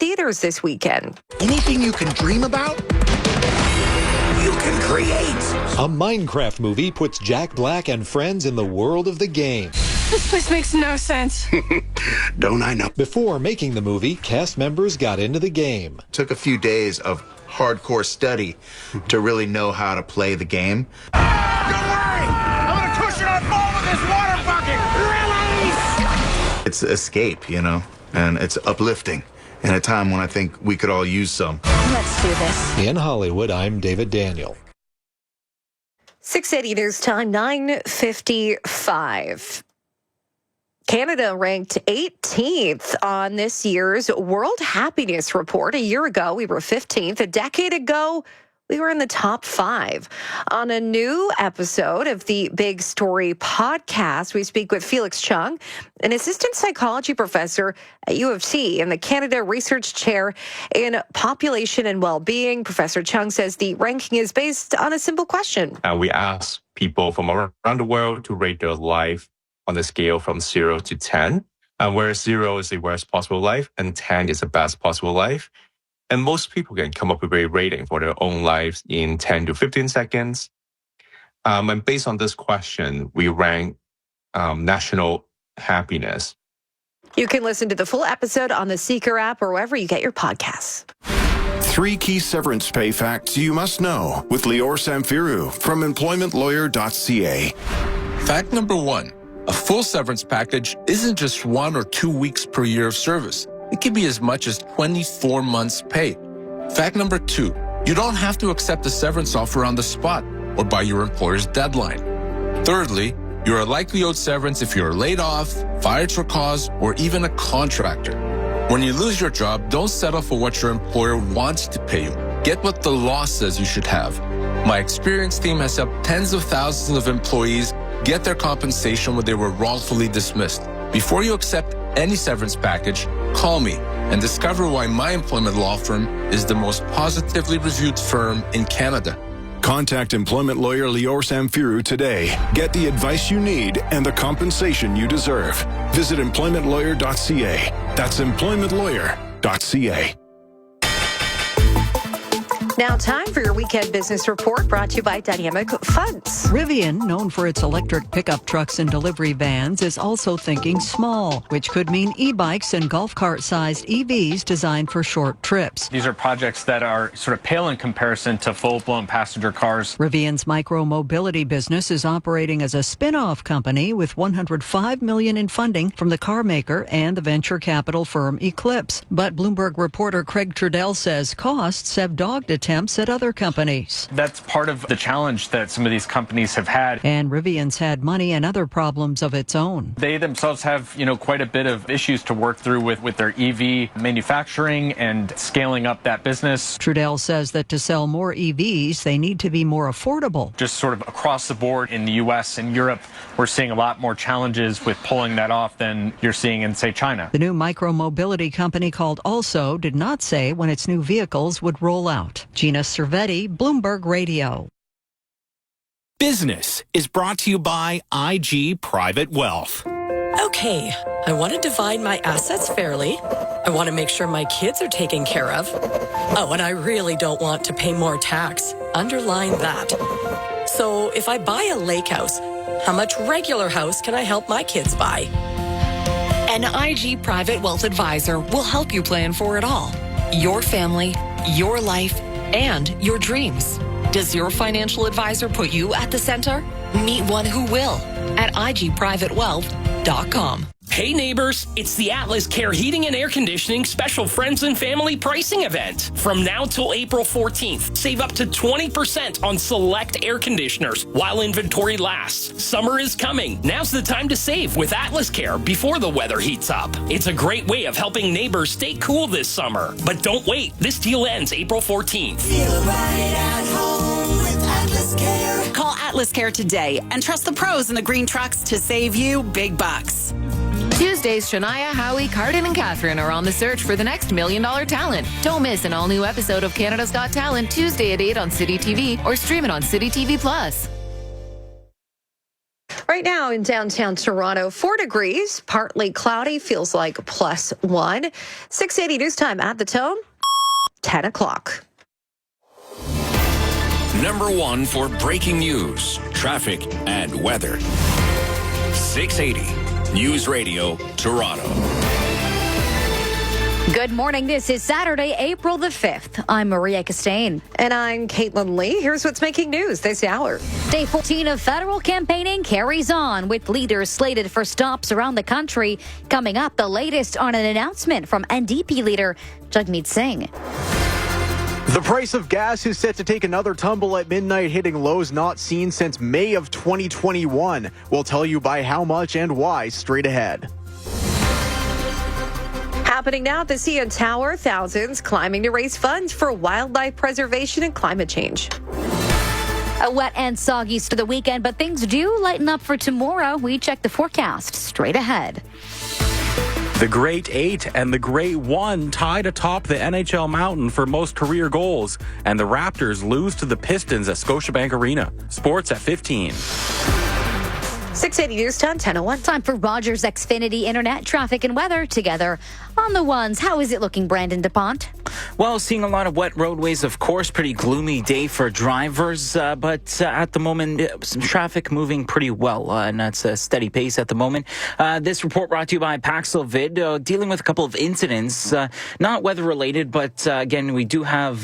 theaters this weekend. Anything you can dream about, you can create. A Minecraft movie puts Jack Black and friends in the world of the game. This place makes no sense. Don't I know? Before making the movie, cast members got into the game. Took a few days of hardcore study to really know how to play the game. Don't worry! I'm gonna cushion our fall with this water bucket! Release! It's escape, you know, and it's uplifting in a time when I think we could all use some. Let's do this. In Hollywood, I'm David Daniel. 6:80 News Time, 9:55. Canada ranked 18th on this year's World Happiness Report. A year ago, we were 15th. A decade ago, we were in the top 5. On a new episode of the Big Story podcast, we speak with Felix Chung, an assistant psychology professor at U of T and the Canada Research Chair in Population and Wellbeing. Professor Chung says the ranking is based on a simple question. We ask people from around the world to rate their life on a scale from 0 to 10, where 0 is the worst possible life and 10 is the best possible life. And most people can come up with a rating for their own lives in 10 to 15 seconds. And based on this question, we rank national happiness. You can listen to the full episode on the Seeker app or wherever you get your podcasts. 3 key severance pay facts you must know with Lior Samfiru from employmentlawyer.ca. Fact number 1, a full severance package isn't just 1 or 2 weeks per year of service. It can be as much as 24 months' pay. Fact number 2, you don't have to accept a severance offer on the spot or by your employer's deadline. Thirdly, you are likely owed severance if you are laid off, fired for cause, or even a contractor. When you lose your job, don't settle for what your employer wants to pay you. Get what the law says you should have. My experienced team has helped tens of thousands of employees get their compensation when they were wrongfully dismissed. Before you accept any severance package, call me and discover why my employment law firm is the most positively reviewed firm in Canada. Contact employment lawyer Lior Samfiru today. Get the advice you need and the compensation you deserve. Visit employmentlawyer.ca. That's employmentlawyer.ca. Now, time for your weekend business report brought to you by Dynamic Funds. Rivian, known for its electric pickup trucks and delivery vans, is also thinking small, which could mean e-bikes and golf cart-sized EVs designed for short trips. These are projects that are sort of pale in comparison to full-blown passenger cars. Rivian's micro-mobility business is operating as a spin-off company with $105 million in funding from the car maker and the venture capital firm Eclipse. But Bloomberg reporter Craig Trudell says costs have dogged attempts at other companies. That's part of the challenge that some of these companies have had. And Rivian's had money and other problems of its own. They themselves have, quite a bit of issues to work through with their EV manufacturing and scaling up that business. Trudell says that to sell more EVs, they need to be more affordable. Just sort of across the board in the U.S. and Europe, we're seeing a lot more challenges with pulling that off than you're seeing in, say, China. The new micro-mobility company called Also did not say when its new vehicles would roll out. Gina Cervetti, Bloomberg Radio. Business is brought to you by IG Private Wealth. Okay, I want to divide my assets fairly. I want to make sure my kids are taken care of. Oh, and I really don't want to pay more tax. Underline that. So if I buy a lake house, how much regular house can I help my kids buy? An IG Private Wealth Advisor will help you plan for it all. Your family, your life, and your dreams. Does your financial advisor put you at the center? Meet one who will at igprivatewealth.com. Hey neighbors, it's the Atlas Care Heating and Air Conditioning Special Friends and Family Pricing Event. From now till April 14th, save up to 20% on select air conditioners while inventory lasts. Summer is coming. Now's the time to save with Atlas Care before the weather heats up. It's a great way of helping neighbors stay cool this summer. But don't wait, this deal ends April 14th. Feel right at home with Atlas Care. Call Atlas Care today and trust the pros in the green trucks to save you big bucks. Tuesdays, Shania, Howie, Cardin, and Catherine are on the search for the next $1 Million talent. Don't miss an all-new episode of Canada's Got Talent Tuesday at 8 on City TV or stream it on City TV Plus. Right now in downtown Toronto, 4 degrees, partly cloudy, feels like +1. 680 news time at the tone, 10 o'clock. Number 1 for breaking news, traffic, and weather. 680 News Radio, Toronto. Good morning. This is Saturday, April the 5th. I'm Maria Costain. And I'm Caitlin Lee. Here's what's making news this hour. Day 14 of federal campaigning carries on with leaders slated for stops around the country. Coming up, the latest on an announcement from NDP leader Jagmeet Singh. The price of gas is set to take another tumble at midnight, hitting lows not seen since May of 2021. We'll tell you by how much and why straight ahead. Happening now at the CN Tower, thousands climbing to raise funds for wildlife preservation and climate change. A wet and soggy start to the weekend, but things do lighten up for tomorrow. We check the forecast straight ahead. The Great 8 and the Great 1 tied atop the NHL mountain for most career goals, and the Raptors lose to the Pistons at Scotiabank Arena. Sports at 15. 680 News Time, 10:01. Time for Rogers Xfinity Internet, traffic and weather together on the ones. How is it looking, Brandon DuPont? Well, seeing a lot of wet roadways, of course. Pretty gloomy day for drivers, but at the moment, some traffic moving pretty well, and that's a steady pace at the moment. This report brought to you by Paxilvid, dealing with a couple of incidents, not weather-related, but again, we do have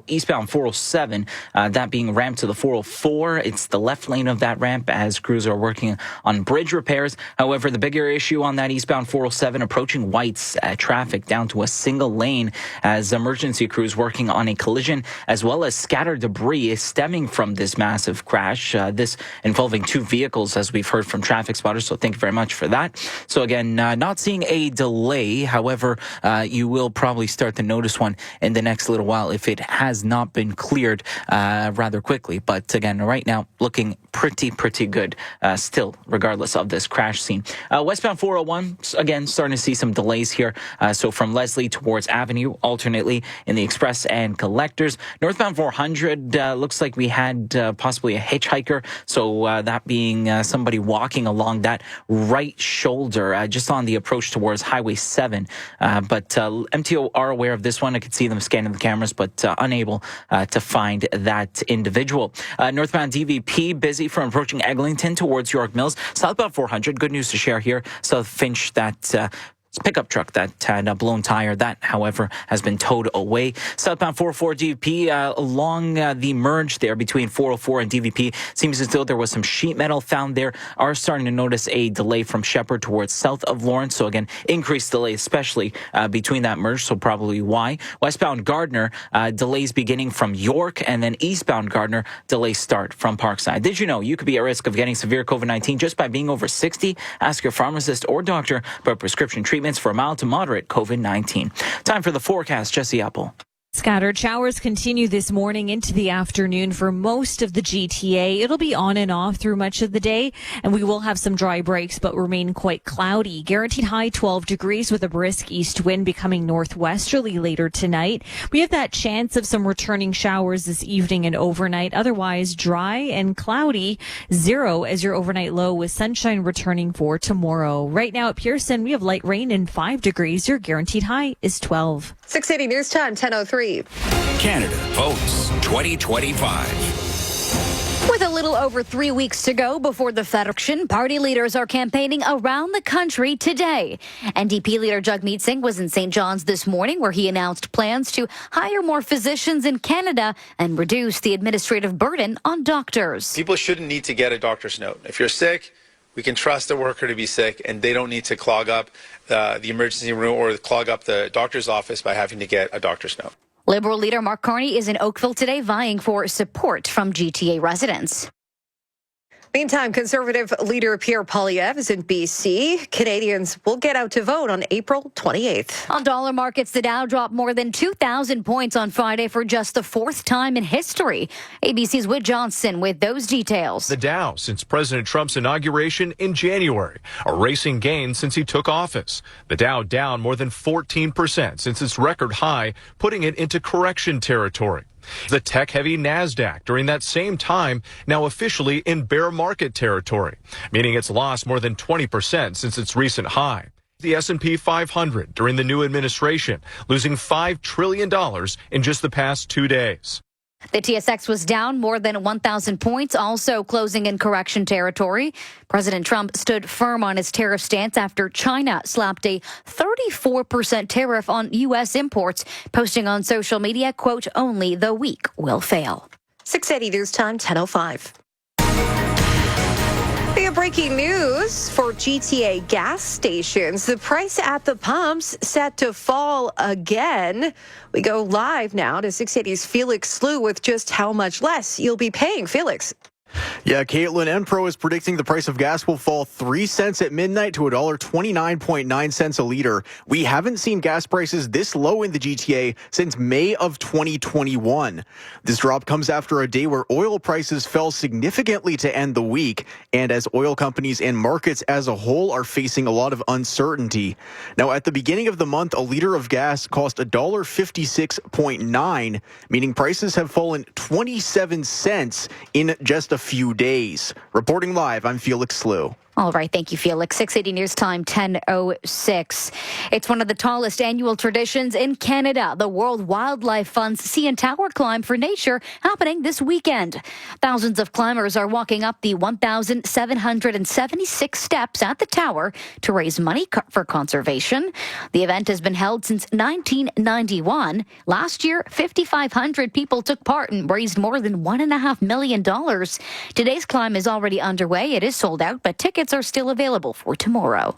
eastbound 407, that being ramped to the 404. It's the left lane of that ramp as crews are working on bridge repairs. However, the bigger issue on that eastbound 407 approaching White's traffic down to a single lane as emergency crews working on a collision as well as scattered debris stemming from this massive crash. This involving 2 vehicles, as we've heard from traffic spotters. So thank you very much for that. So again, not seeing a delay. However, you will probably start to notice one in the next little while if it has not been cleared rather quickly. But again, right now, looking pretty good still, regardless of this crash scene. Westbound 401, again, starting to see some delays here. So from Leslie towards Avenue, alternately in the Express and Collectors. Northbound 400, looks like we had possibly a hitchhiker. So that being somebody walking along that right shoulder, just on the approach towards Highway 7. But MTO are aware of this one. I could see them scanning the cameras, but unable to find that individual. Northbound DVP, busy from approaching Eglinton towards York Mills. Southbound 400, good news to share here. South Finch, that pickup truck that had a blown tire. That, however, has been towed away. Southbound 404 DVP along the merge there between 404 and DVP. Seems as though there was some sheet metal found there. Are starting to notice a delay from Shepherd towards south of Lawrence. So again, increased delay, especially between that merge. So probably why. Westbound Gardner, delays beginning from York, and then eastbound Gardner, delays start from Parkside. Did you know you could be at risk of getting severe COVID-19 just by being over 60? Ask your pharmacist or doctor about prescription treatment for mild to moderate COVID-19. Time for the forecast, Jesse Apple. Scattered showers continue this morning into the afternoon for most of the GTA. It'll be on and off through much of the day, and we will have some dry breaks, but remain quite cloudy. Guaranteed high 12 degrees with a brisk east wind becoming northwesterly later tonight. We have that chance of some returning showers this evening and overnight. Otherwise, dry and cloudy. 0 as your overnight low with sunshine returning for tomorrow. Right now at Pearson, we have light rain and 5 degrees. Your guaranteed high is 12. 680 News Time, 10:03. Canada votes 2025. With a little over 3 weeks to go before the federal election, party leaders are campaigning around the country today. NDP leader Jagmeet Singh was in St. John's this morning, where he announced plans to hire more physicians in Canada and reduce the administrative burden on doctors. People shouldn't need to get a doctor's note. If you're sick, we can trust the worker to be sick, and they don't need to clog up the emergency room or clog up the doctor's office by having to get a doctor's note. Liberal leader Mark Carney is in Oakville today vying for support from GTA residents. Meantime, Conservative leader Pierre Poilievre is in BC. Canadians will get out to vote on April 28th. On dollar markets, the Dow dropped more than 2,000 points on Friday for just the 4th time in history. ABC's Whit Johnson with those details. The Dow since President Trump's inauguration in January, a racing gain since he took office. The Dow down more than 14% since its record high, putting it into correction territory. The tech-heavy NASDAQ during that same time now officially in bear market territory, meaning it's lost more than 20% since its recent high. The S&P 500 during the new administration, losing $5 trillion in just the past 2 days. The TSX was down more than 1,000 points, also closing in correction territory. President Trump stood firm on his tariff stance after China slapped a 34% tariff on U.S. imports, posting on social media, quote, "Only the weak will fail." 680 News Time, 10:05. We have breaking news for GTA gas stations. The price at the pumps set to fall again. We go live now to 680's Felix Slew with just how much less you'll be paying. Felix. Yeah, Caitlin Enpro is predicting the price of gas will fall 3 cents at midnight to $1.29.9 a liter. We haven't seen gas prices this low in the GTA since May of 2021. This drop comes after a day where oil prices fell significantly to end the week, and as oil companies and markets as a whole are facing a lot of uncertainty. Now, at the beginning of the month, a liter of gas cost $1.56.9, meaning prices have fallen 27 cents in just a few days. Reporting live, I'm Felix Slew. All right, thank you, Felix. 680 News Time, 10:06. It's one of the tallest annual traditions in Canada. The World Wildlife Fund's CN Tower Climb for Nature happening this weekend. Thousands of climbers are walking up the 1,776 steps at the tower to raise money for conservation. The event has been held since 1991. Last year, 5,500 people took part and raised more than $1.5 million. Today's climb is already underway. It is sold out, but tickets are still available for tomorrow.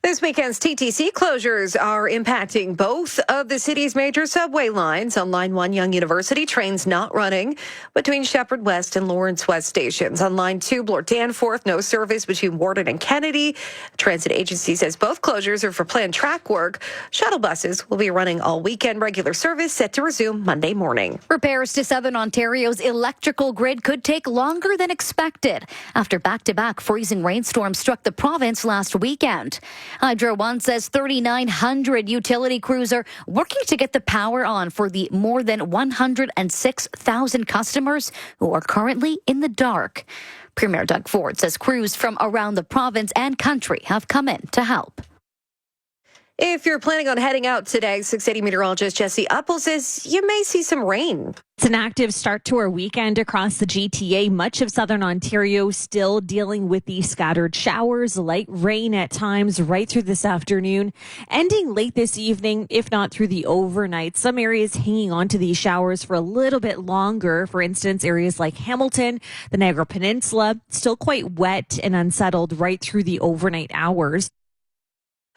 This weekend's TTC closures are impacting both of the city's major subway lines. On Line 1, Yonge University, trains not running between Shepherd West and Lawrence West stations. On Line 2, Bloor Danforth, no service between Warden and Kennedy. Transit agency says both closures are for planned track work. Shuttle buses will be running all weekend. Regular service set to resume Monday morning. Repairs to Southern Ontario's electrical grid could take longer than expected after back-to-back freezing rainstorms struck the province last weekend. Hydro One says 3,900 utility crews are working to get the power on for the more than 106,000 customers who are currently in the dark. Premier Doug Ford says crews from around the province and country have come in to help. If you're planning on heading out today, 680 meteorologist Jesse Uppel says you may see some rain. It's an active start to our weekend across the GTA. Much of southern Ontario still dealing with the scattered showers, light rain at times right through this afternoon, ending late this evening, if not through the overnight. Some areas hanging on to these showers for a little bit longer. For instance, areas like Hamilton, the Niagara Peninsula, still quite wet and unsettled right through the overnight hours.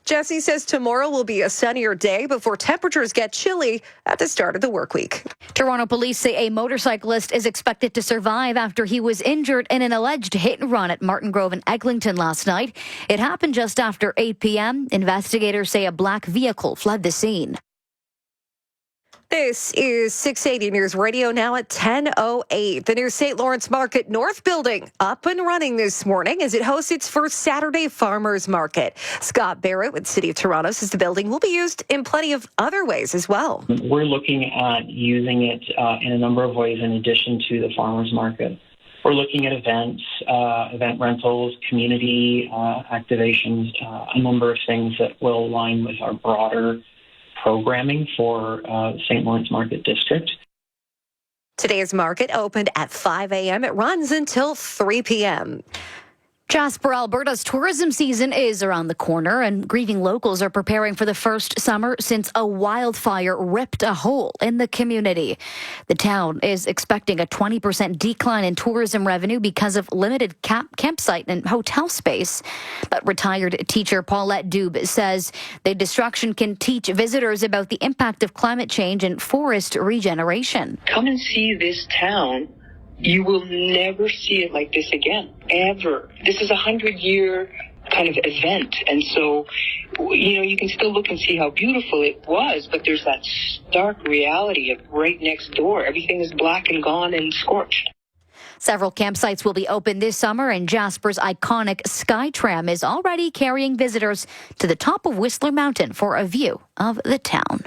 Jesse says tomorrow will be a sunnier day before temperatures get chilly at the start of the work week. Toronto police say a motorcyclist is expected to survive after he was injured in an alleged hit and run at Martin Grove and Eglinton last night. It happened just after 8 p.m. Investigators say a black vehicle fled the scene. This is 680 News Radio now at 10:08. The new St. Lawrence Market North building up and running this morning as it hosts its first Saturday Farmers Market. Scott Barrett with City of Toronto says the building will be used in plenty of other ways as well. We're looking at using it in a number of ways in addition to the Farmers Market. We're looking at events, event rentals, community activations, a number of things that will align with our broader programming for St. Lawrence Market District. Today's market opened at 5 a.m. It runs until 3 p.m. Jasper, Alberta's tourism season is around the corner, and grieving locals are preparing for the first summer since a wildfire ripped a hole in the community. The town is expecting a 20% decline in tourism revenue because of limited campsite and hotel space. But retired teacher Paulette Dube says the destruction can teach visitors about the impact of climate change and forest regeneration. Come and see this town. You will never see it like this again, ever. This is a 100-year kind of event. And so, you can still look and see how beautiful it was, but there's that stark reality of right next door. Everything is black and gone and scorched. Several campsites will be open this summer, and Jasper's iconic Skytram is already carrying visitors to the top of Whistler Mountain for a view of the town.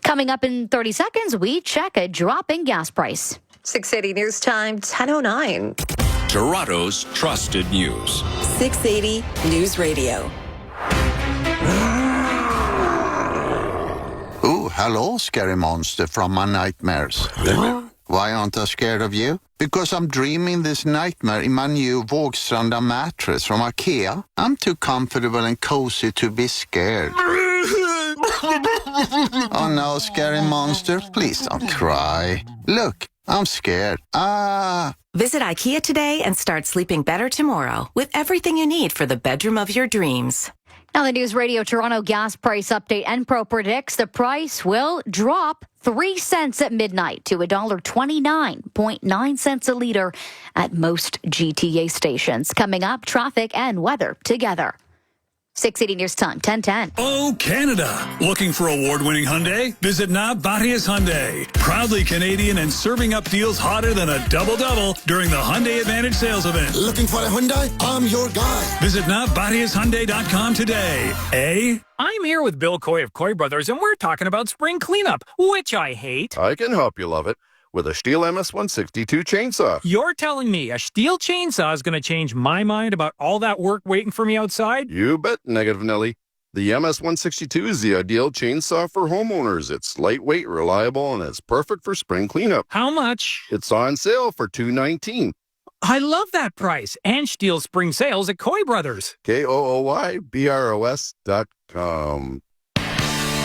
Coming up in 30 seconds, we check a drop in gas price. 680 News Time, 10:09. Toronto's trusted news. 680 News Radio. Oh, hello, scary monster from my nightmares. Why aren't I scared of you? Because I'm dreaming this nightmare in my new Vågstranda mattress from IKEA. I'm too comfortable and cozy to be scared. Oh no, scary monster, please don't cry. Look, I'm scared. Visit IKEA today and start sleeping better tomorrow with everything you need for the bedroom of your dreams. Now, the News Radio Toronto gas price update. Enpro predicts the price will drop 3 cents at midnight to $1.29.9 a liter at most GTA stations. Coming up, traffic and weather together. 680 News Time, 10:10. Oh, Canada. Looking for award-winning Hyundai? Visit Barrios Hyundai. Proudly Canadian and serving up deals hotter than a double-double during the Hyundai Advantage sales event. Looking for a Hyundai? I'm your guy. Visit barrioshyundai.com today. I'm here with Bill Coy of Coy Brothers, and we're talking about spring cleanup, which I hate. I can help you love it with a Stihl MS-162 chainsaw. You're telling me a Stihl chainsaw is going to change my mind about all that work waiting for me outside? You bet, Negative Nelly. The MS-162 is the ideal chainsaw for homeowners. It's lightweight, reliable, and it's perfect for spring cleanup. How much? It's on sale for $219. I love that price. And Stihl spring sales at Coy Brothers. KOOYBROS.com.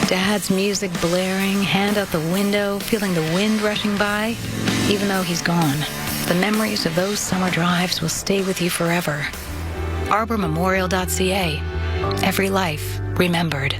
Dad's music blaring, hand out the window, feeling the wind rushing by. Even though he's gone, the memories of those summer drives will stay with you forever. ArborMemorial.ca. Every life remembered.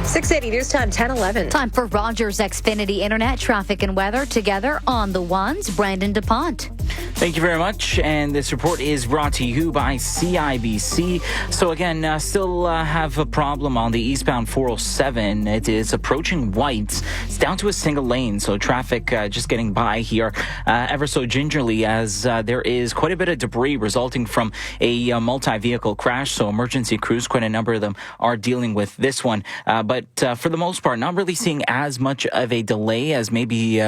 680 News Time, 10:11. Time for Rogers Xfinity Internet traffic and weather together on the ones. Brandon DuPont. Thank you very much. And this report is brought to you by CIBC. So again, still have a problem on the eastbound 407. It is approaching Whites. It's down to a single lane, so traffic just getting by here ever so gingerly as there is quite a bit of debris resulting from a multi-vehicle crash. So emergency crews, quite a number of them, are dealing with this one. But for the most part, not really seeing as much of a delay as maybe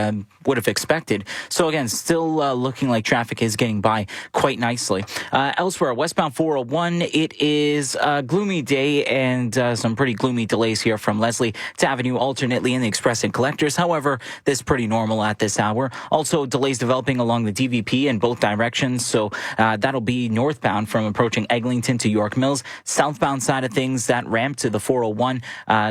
would have expected. So again, still looking like traffic is getting by quite nicely. Elsewhere, westbound 401, it is a gloomy day and some pretty gloomy delays here from Leslie to Avenue alternately in the Express and Collectors. However, this is pretty normal at this hour. Also, delays developing along the DVP in both directions. So that'll be northbound from approaching Eglinton to York Mills. Southbound side of things, that ramp to the 401,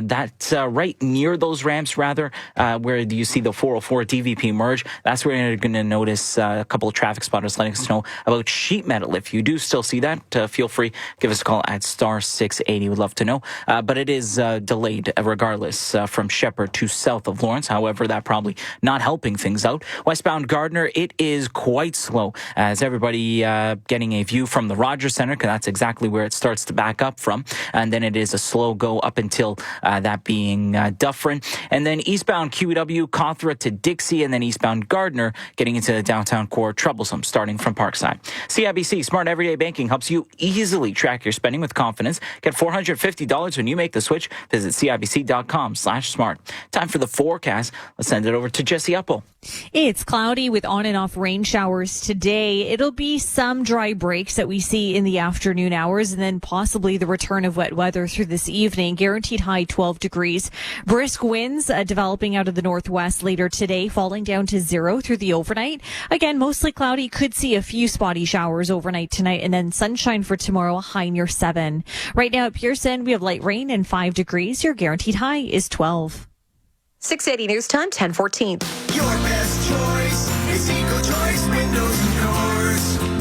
that's right near those ramps, rather, where you see the 404 DVP merge. That's where you're going to notice a couple of traffic spotters letting us know about sheet metal. If you do still see that, feel free, give us a call at star 680. We'd love to know. But it is delayed regardless from Shepherd to south of Lawrence. However, that probably not helping things out. Westbound Gardner, it is quite slow as everybody getting a view from the Rogers Center, because that's exactly where it starts to back up from. And then it is a slow go up until that being Dufferin. And then eastbound QEW, Cawthra to Dixie, and then eastbound Gardner getting into the downtown core, troublesome starting from Parkside. CIBC Smart Everyday Banking helps you easily track your spending with confidence. Get $450 when you make the switch. Visit CIBC.com/smart. Time for the forecast. Let's send it over to Jesse Uppel. It's cloudy with on and off rain showers today. It'll be some dry breaks that we see in the afternoon hours and then possibly the return of wet weather through this evening. Guaranteed high 12 degrees. Brisk winds developing out of the northwest later today, falling down to 0 through the overnight. Again, mostly cloudy. Could see a few spotty showers overnight tonight and then sunshine for tomorrow, a high near 7. Right now at Pearson, we have light rain and 5 degrees. Your guaranteed high is 12. 680 News Time, 10:14. Your best choice is Eco-Choice Windows and Doors.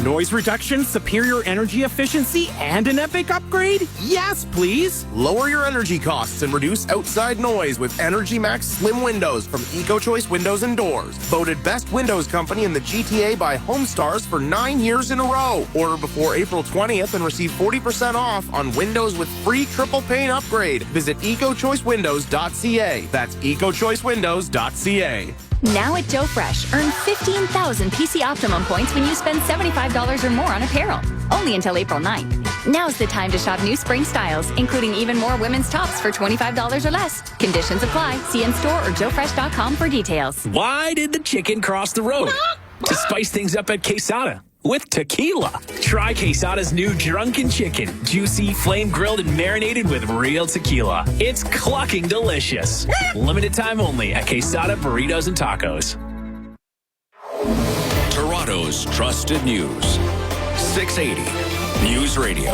Noise reduction, superior energy efficiency, and an epic upgrade? Yes, please! Lower your energy costs and reduce outside noise with Energy Max Slim Windows from Eco-Choice Windows and Doors. Voted Best Windows Company in the GTA by HomeStars for 9 years in a row. Order before April 20th and receive 40% off on windows with free triple pane upgrade. Visit ecochoicewindows.ca. That's ecochoicewindows.ca. Now at Joe Fresh, earn 15,000 PC Optimum points when you spend $75 or more on apparel. Only until April 9th. Now's the time to shop new spring styles, including even more women's tops for $25 or less. Conditions apply. See in-store or joefresh.com for details. Why did the chicken cross the road? To spice things up at Quesada with tequila. Try Quesada's new Drunken Chicken. Juicy, flame-grilled, and marinated with real tequila. It's clucking delicious. Limited time only at Quesada Burritos and Tacos. Toronto's trusted news. 680 News Radio.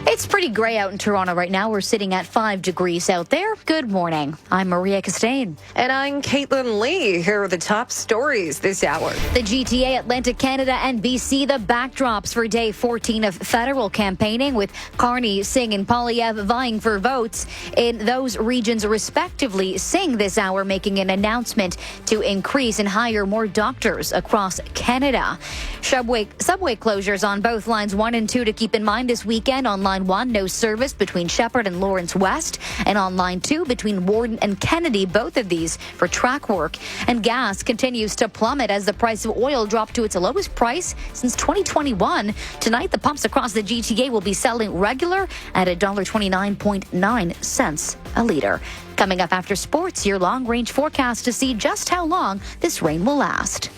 It's pretty gray out in Toronto right now. We're sitting at 5 degrees out there. Good morning. I'm Maria Castaigne. And I'm Caitlin Lee. Here are the top stories this hour. The GTA, Atlantic Canada, and BC, the backdrops for day 14 of federal campaigning, with Carney, Singh, and Polyev vying for votes in those regions respectively. Singh this hour making an announcement to increase and hire more doctors across Canada. Subway closures on both lines 1 and 2 to keep in mind this weekend. On line 1, no service between Shepherd and Lawrence West, and on line 2 between Warden and Kennedy, both of these for track work. And gas continues to plummet as the price of oil dropped to its lowest price since 2021. Tonight, the pumps across the GTA will be selling regular at $1.29.9 a liter. Coming up after sports, your long-range forecast to see just how long this rain will last.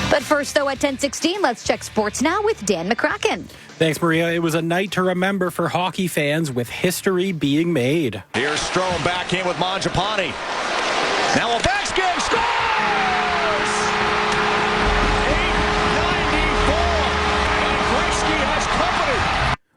But first, though, at 10:16, let's check sports now with Dan McCracken. Thanks, Maria. It was a night to remember for hockey fans, with history being made. Here's Strome back in with Mangiapane. Now Ovechkin scores! 8:94, and Gretzky has company.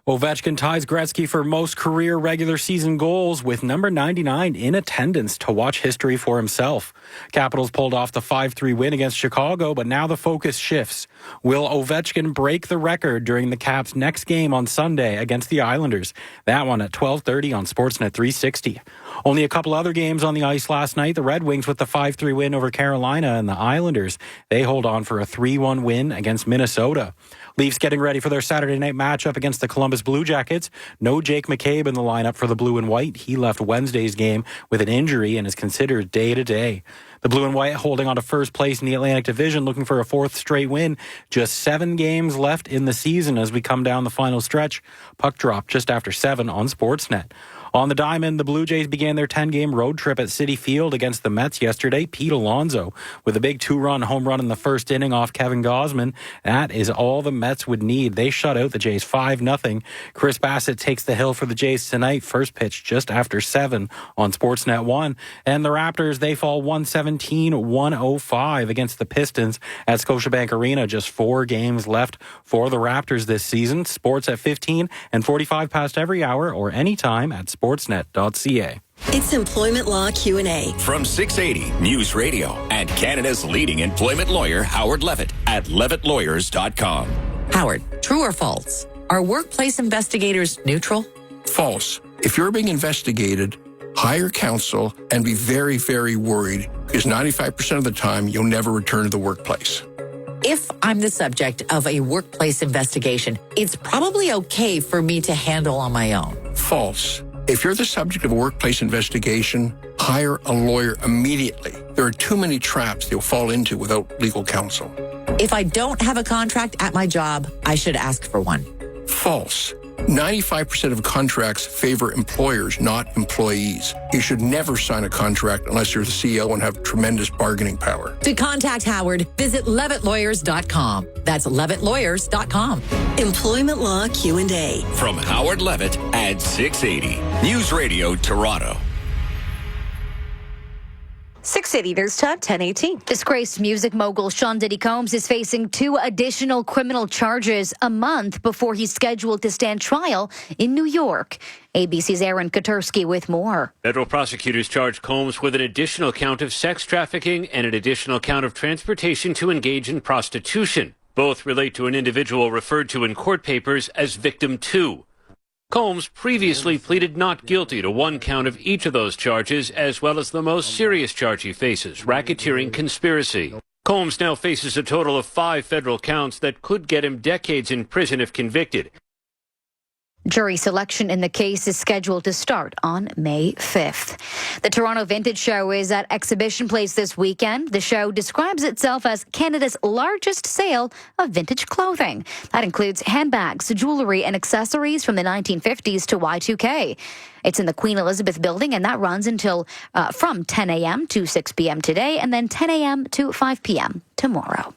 Ovechkin ties Gretzky for most career regular season goals, with number 99 in attendance to watch history for himself. Capitals pulled off the 5-3 win against Chicago, but now the focus shifts. Will Ovechkin break the record during the Caps' next game on Sunday against the Islanders? That one at 12:30 on Sportsnet 360. Only a couple other games on the ice last night. The Red Wings with the 5-3 win over Carolina, and the Islanders, they hold on for a 3-1 win against Minnesota. Leafs getting ready for their Saturday night matchup against the Columbus Blue Jackets. No Jake McCabe in the lineup for the Blue and White. He left Wednesday's game with an injury and is considered day-to-day. The Blue and White holding on to first place in the Atlantic Division, looking for a 4th straight win. Just 7 games left in the season as we come down the final stretch. Puck drop just after 7 on Sportsnet. On the diamond, the Blue Jays began their 10-game road trip at Citi Field against the Mets yesterday. Pete Alonso with a big 2-run home run in the first inning off Kevin Gausman. That is all the Mets would need. They shut out the Jays 5-0. Chris Bassett takes the hill for the Jays tonight. First pitch just after 7 on Sportsnet 1. And the Raptors, they fall 117-105 against the Pistons at Scotiabank Arena. Just 4 games left for the Raptors this season. Sports at 15 and 45 past every hour or anytime at sportsnet.ca. It's Employment Law Q&A. From 680 News Radio and Canada's leading employment lawyer, Howard Levitt, at levittlawyers.com. Howard, true or false? Are workplace investigators neutral? False. If you're being investigated, hire counsel and be very, very worried, because 95% of the time you'll never return to the workplace. If I'm the subject of a workplace investigation, it's probably okay for me to handle on my own. False. If you're the subject of a workplace investigation, hire a lawyer immediately. There are too many traps you'll fall into without legal counsel. If I don't have a contract at my job, I should ask for one. False. 95% of contracts favor employers, not employees. You should never sign a contract unless you're the CEO and have tremendous bargaining power. To contact Howard, visit levittlawyers.com. That's levittlawyers.com. Employment Law Q&A. From Howard Levitt at 680 News Radio Toronto. 680 News Time, 10:18. Disgraced music mogul Sean Diddy Combs is facing 2 additional criminal charges a month before he's scheduled to stand trial in New York. ABC's Aaron Koturski with more. Federal prosecutors charged Combs with an additional count of sex trafficking and an additional count of transportation to engage in prostitution. Both relate to an individual referred to in court papers as Victim 2. Combs previously pleaded not guilty to 1 count of each of those charges, as well as the most serious charge he faces, racketeering conspiracy. Combs now faces a total of 5 federal counts that could get him decades in prison if convicted. Jury selection in the case is scheduled to start on May 5th. The Toronto Vintage Show is at Exhibition Place this weekend. The show describes itself as Canada's largest sale of vintage clothing. That includes handbags, jewelry, and accessories from the 1950s to Y2K. It's in the Queen Elizabeth Building, and that runs until from 10 a.m. to 6 p.m. today, and then 10 a.m. to 5 p.m. tomorrow.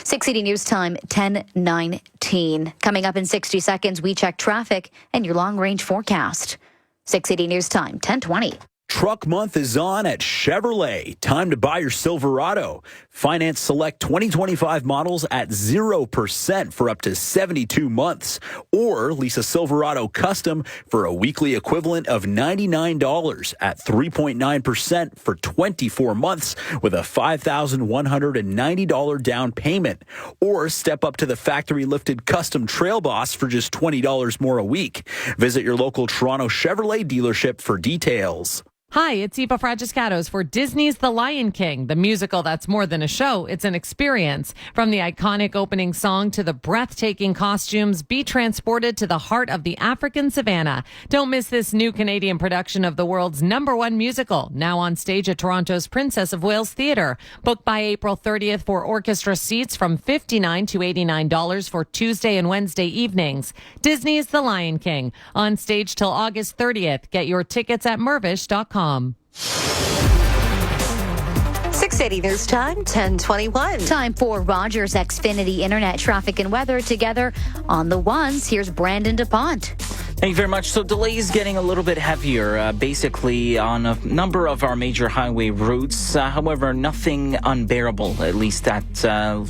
680 News Time, 10:19. Coming up in 60 seconds, we check traffic and your long-range forecast. 680 News Time, 10:20. Truck month is on at Chevrolet. Time to buy your Silverado. Finance select 2025 models at 0% for up to 72 months. Or lease a Silverado Custom for a weekly equivalent of $99 at 3.9% for 24 months with a $5,190 down payment. Or step up to the factory-lifted Custom Trail Boss for just $20 more a week. Visit your local Toronto Chevrolet dealership for details. Hi, it's Eva Fragiscatos for Disney's The Lion King, the musical that's more than a show, it's an experience. From the iconic opening song to the breathtaking costumes, be transported to the heart of the African savannah. Don't miss this new Canadian production of the world's #1 musical, now on stage at Toronto's Princess of Wales Theatre. Book by April 30th for orchestra seats from $59 to $89 for Tuesday and Wednesday evenings. Disney's The Lion King, on stage till August 30th. Get your tickets at mervish.com. 680 News Time, 10:21. Time for Rogers Xfinity Internet Traffic and Weather together on the ones. Here's Brandon DuPont. Thank you very much. So delays getting a little bit heavier, basically on a number of our major highway routes. However, nothing unbearable, at least that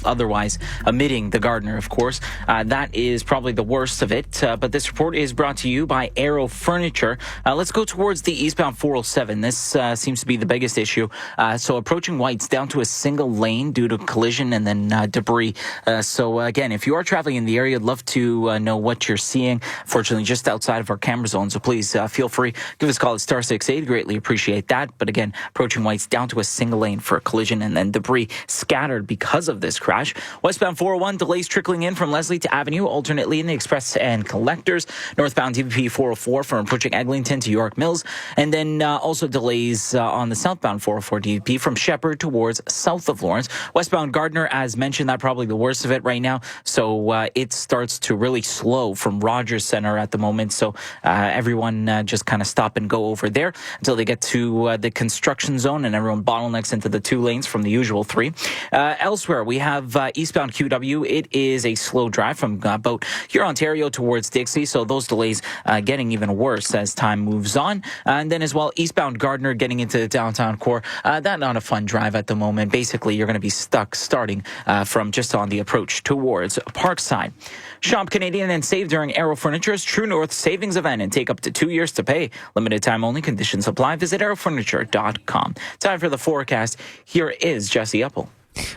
otherwise omitting the Gardiner, of course. That is probably the worst of it. But this report is brought to you by Aero Furniture. Let's go towards the eastbound 407. This seems to be the biggest issue. So approaching White's down to a single lane due to collision and then debris. So again, if you are traveling in the area, I'd love to know what you're seeing. Fortunately, just outside of our camera zone, so please feel free, give us a call at *68. Greatly appreciate that. But again, approaching White's down to a single lane for a collision and then debris scattered because of this crash. Westbound 401, delays trickling in from Leslie to Avenue, alternately in the Express and Collectors. Northbound DVP 404 from approaching Eglinton to York Mills. And then also delays on the southbound 404 DVP from Shepherd towards south of Lawrence. Westbound Gardiner, as mentioned, that probably the worst of it right now. So it starts to really slow from Rogers Center at the moment. So everyone just kind of stop and go over there until they get to the construction zone, and everyone bottlenecks into the 2 lanes from the usual 3. Elsewhere, we have eastbound QW. It is a slow drive from about here, Ontario, towards Dixie. So those delays getting even worse as time moves on. And then as well, eastbound Gardiner getting into the downtown core. That not a fun drive at the moment. Basically, you're going to be stuck starting from just on the approach towards Parkside. Shop Canadian and save during Aero Furniture's True North savings event and take up to 2 years to pay. Limited time only. Conditions apply. Visit aerofurniture.com. Time for the forecast. Here is Jesse Uppel.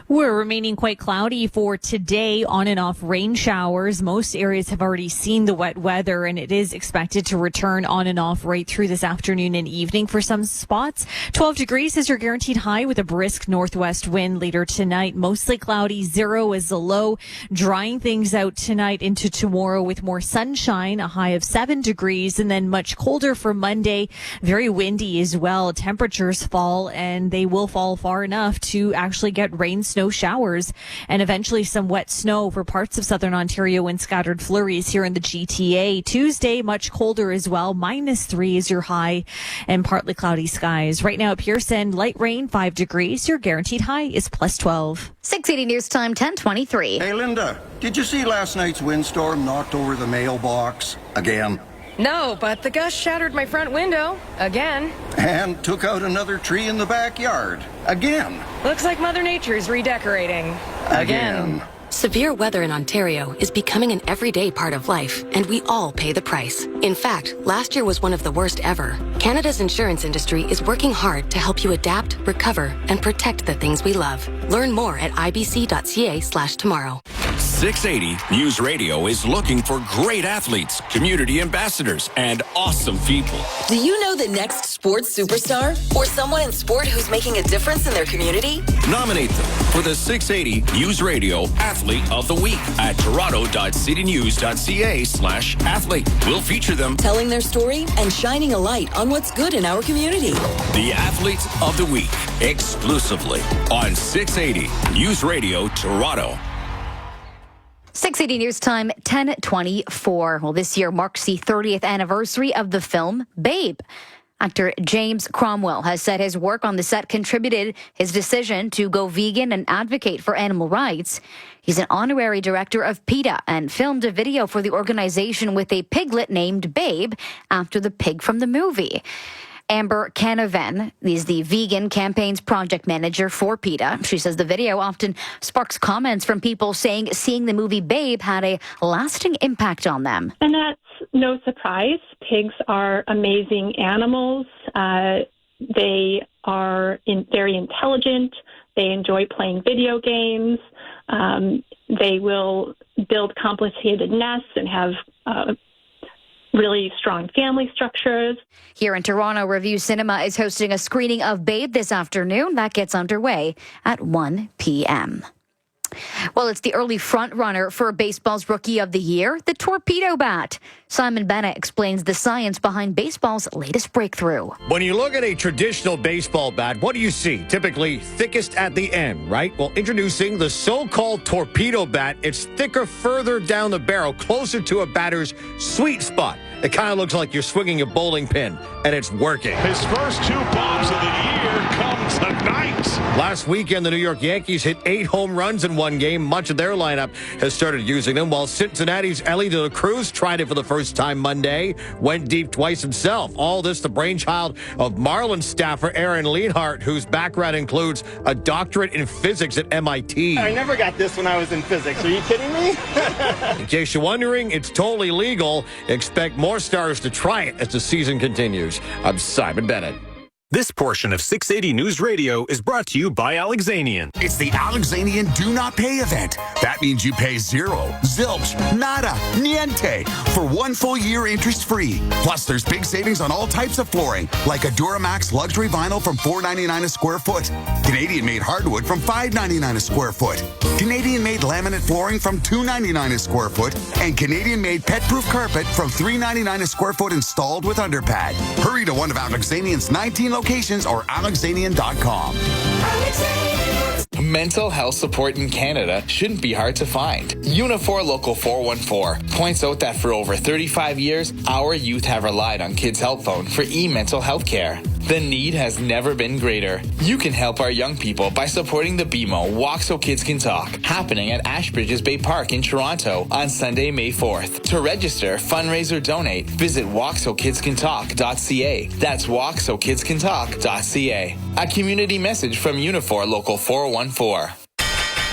We're remaining quite cloudy for today, on and off rain showers. Most areas have already seen the wet weather, and it is expected to return on and off right through this afternoon and evening for some spots. 12 degrees is your guaranteed high with a brisk northwest wind later tonight. Mostly cloudy, 0 is the low. Drying things out tonight into tomorrow with more sunshine, a high of 7 degrees, and then much colder for Monday. Very windy as well. Temperatures fall, and they will fall far enough to actually get rain, snow showers, and eventually some wet snow for parts of southern Ontario and scattered flurries here in the GTA. Tuesday, much colder as well. -3 is your high, and partly cloudy skies. Right now at Pearson, light rain, 5 degrees. Your guaranteed high is +12. 680 News Time, 10:23. Hey, Linda, did you see last night's windstorm knocked over the mailbox again? No, but the gust shattered my front window again. And took out another tree in the backyard again. Looks like Mother Nature's redecorating again. Severe weather in Ontario is becoming an everyday part of life, and we all pay the price. In fact, last year was one of the worst ever. Canada's insurance industry is working hard to help you adapt, recover, and protect the things we love. Learn more at ibc.ca/tomorrow. 680 News Radio is looking for great athletes, community ambassadors, and awesome people. Do you know the next sports superstar? Or someone in sport who's making a difference in their community? Nominate them for the 680 News Radio Athlete of the Week at toronto.citynews.ca/athlete. We'll feature them Telling their story and shining a light on what's good in our community. the Athlete of the Week exclusively on 680 News Radio Toronto. 680 News Time, 10:24. Well, this year marks the 30th anniversary of the film Babe. Actor James Cromwell has said his work on the set contributed his decision to go vegan and advocate for animal rights. He's an honorary director of PETA and filmed a video for the organization with a piglet named Babe after the pig from the movie. Amber Canavan is the vegan campaigns project manager for PETA. She says the video often sparks comments from people saying seeing the movie Babe had a lasting impact on them. And that's no surprise. Pigs are amazing animals. They are very intelligent. They enjoy playing video games. They will build complicated nests and have really strong family structures. Here in Toronto, Review Cinema is hosting a screening of Babe this afternoon. That gets underway at 1 p.m. Well, it's the early front runner for baseball's Rookie of the Year, the torpedo bat. Simon Bennett explains the science behind baseball's latest breakthrough. When you look at a traditional baseball bat, what do you see? Typically thickest at the end, right? Well, introducing the so-called torpedo bat, it's thicker further down the barrel, closer to a batter's sweet spot. It kind of looks like you're swinging a bowling pin, and it's working. His first 2 bombs of the year come tonight. Last weekend, the New York Yankees hit 8 home runs in one game. Much of their lineup has started using them, while Cincinnati's Ellie De La Cruz tried it for the first time Monday, went deep twice himself. All this the brainchild of Marlins staffer Aaron Leonhardt, whose background includes a doctorate in physics at MIT. I never got this when I was in physics. Are you kidding me? In case you're wondering, it's totally legal. Expect more stars to try it as the season continues. I'm Simon Bennett. This portion of 680 News Radio is brought to you by Alexanian. It's the Alexanian Do Not Pay event. That means you pay zero, zilch, nada, niente for 1 full year interest-free. Plus, there's big savings on all types of flooring, like a Duramax luxury vinyl from $4.99 a square foot, Canadian-made hardwood from $5.99 a square foot, Canadian-made laminate flooring from $2.99 a square foot, and Canadian-made pet-proof carpet from $3.99 a square foot installed with underpad. Hurry to one of Alexanian's 19 locations or alexanian.com. Mental health support in Canada shouldn't be hard to find. Unifor Local 414 points out that for over 35 years, our youth have relied on Kids Help Phone for e-mental health care. The need has never been greater. You can help our young people by supporting the BMO Walk So Kids Can Talk, happening at Ashbridges Bay Park in Toronto on Sunday, May 4th. To register, fundraise, or donate, visit walksokidscantalk.ca. That's walksokidscantalk.ca. A community message from Unifor Local 414.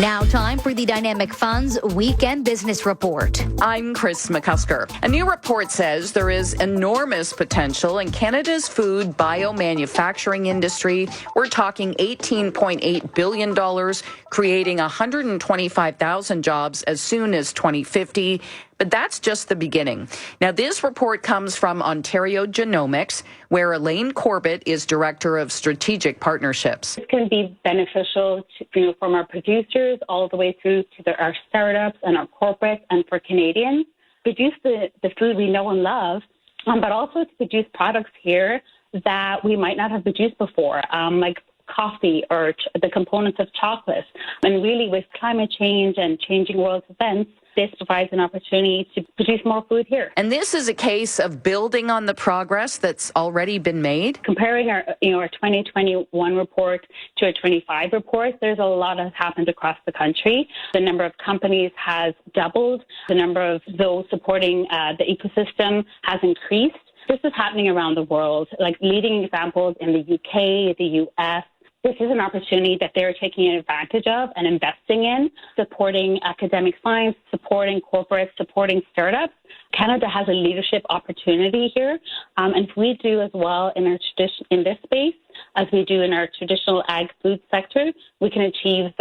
Now time for the Dynamic Funds Weekend Business Report. I'm Chris McCusker. A new report says there is enormous potential in Canada's food biomanufacturing industry. We're talking $18.8 billion, creating 125,000 jobs as soon as 2050. But that's just the beginning. Now, this report comes from Ontario Genomics, where Elaine Corbett is Director of Strategic Partnerships. It can be beneficial from our producers all the way through to our startups and our corporates and for Canadians. Produce the food we know and love, but also to produce products here that we might not have produced before, like coffee or the components of chocolate. And really, with climate change and changing world events, this provides an opportunity to produce more food here. And this is a case of building on the progress that's already been made. Comparing our 2021 report to our 25 report, there's a lot has happened across the country. The number of companies has doubled. The number of those supporting the ecosystem has increased. This is happening around the world, like leading examples in the UK, the US. This is an opportunity that they're taking advantage of and investing in, supporting academic science, supporting corporates, supporting startups. Canada has a leadership opportunity here. And if we do as well in this space, as we do in our traditional ag food sector, we can achieve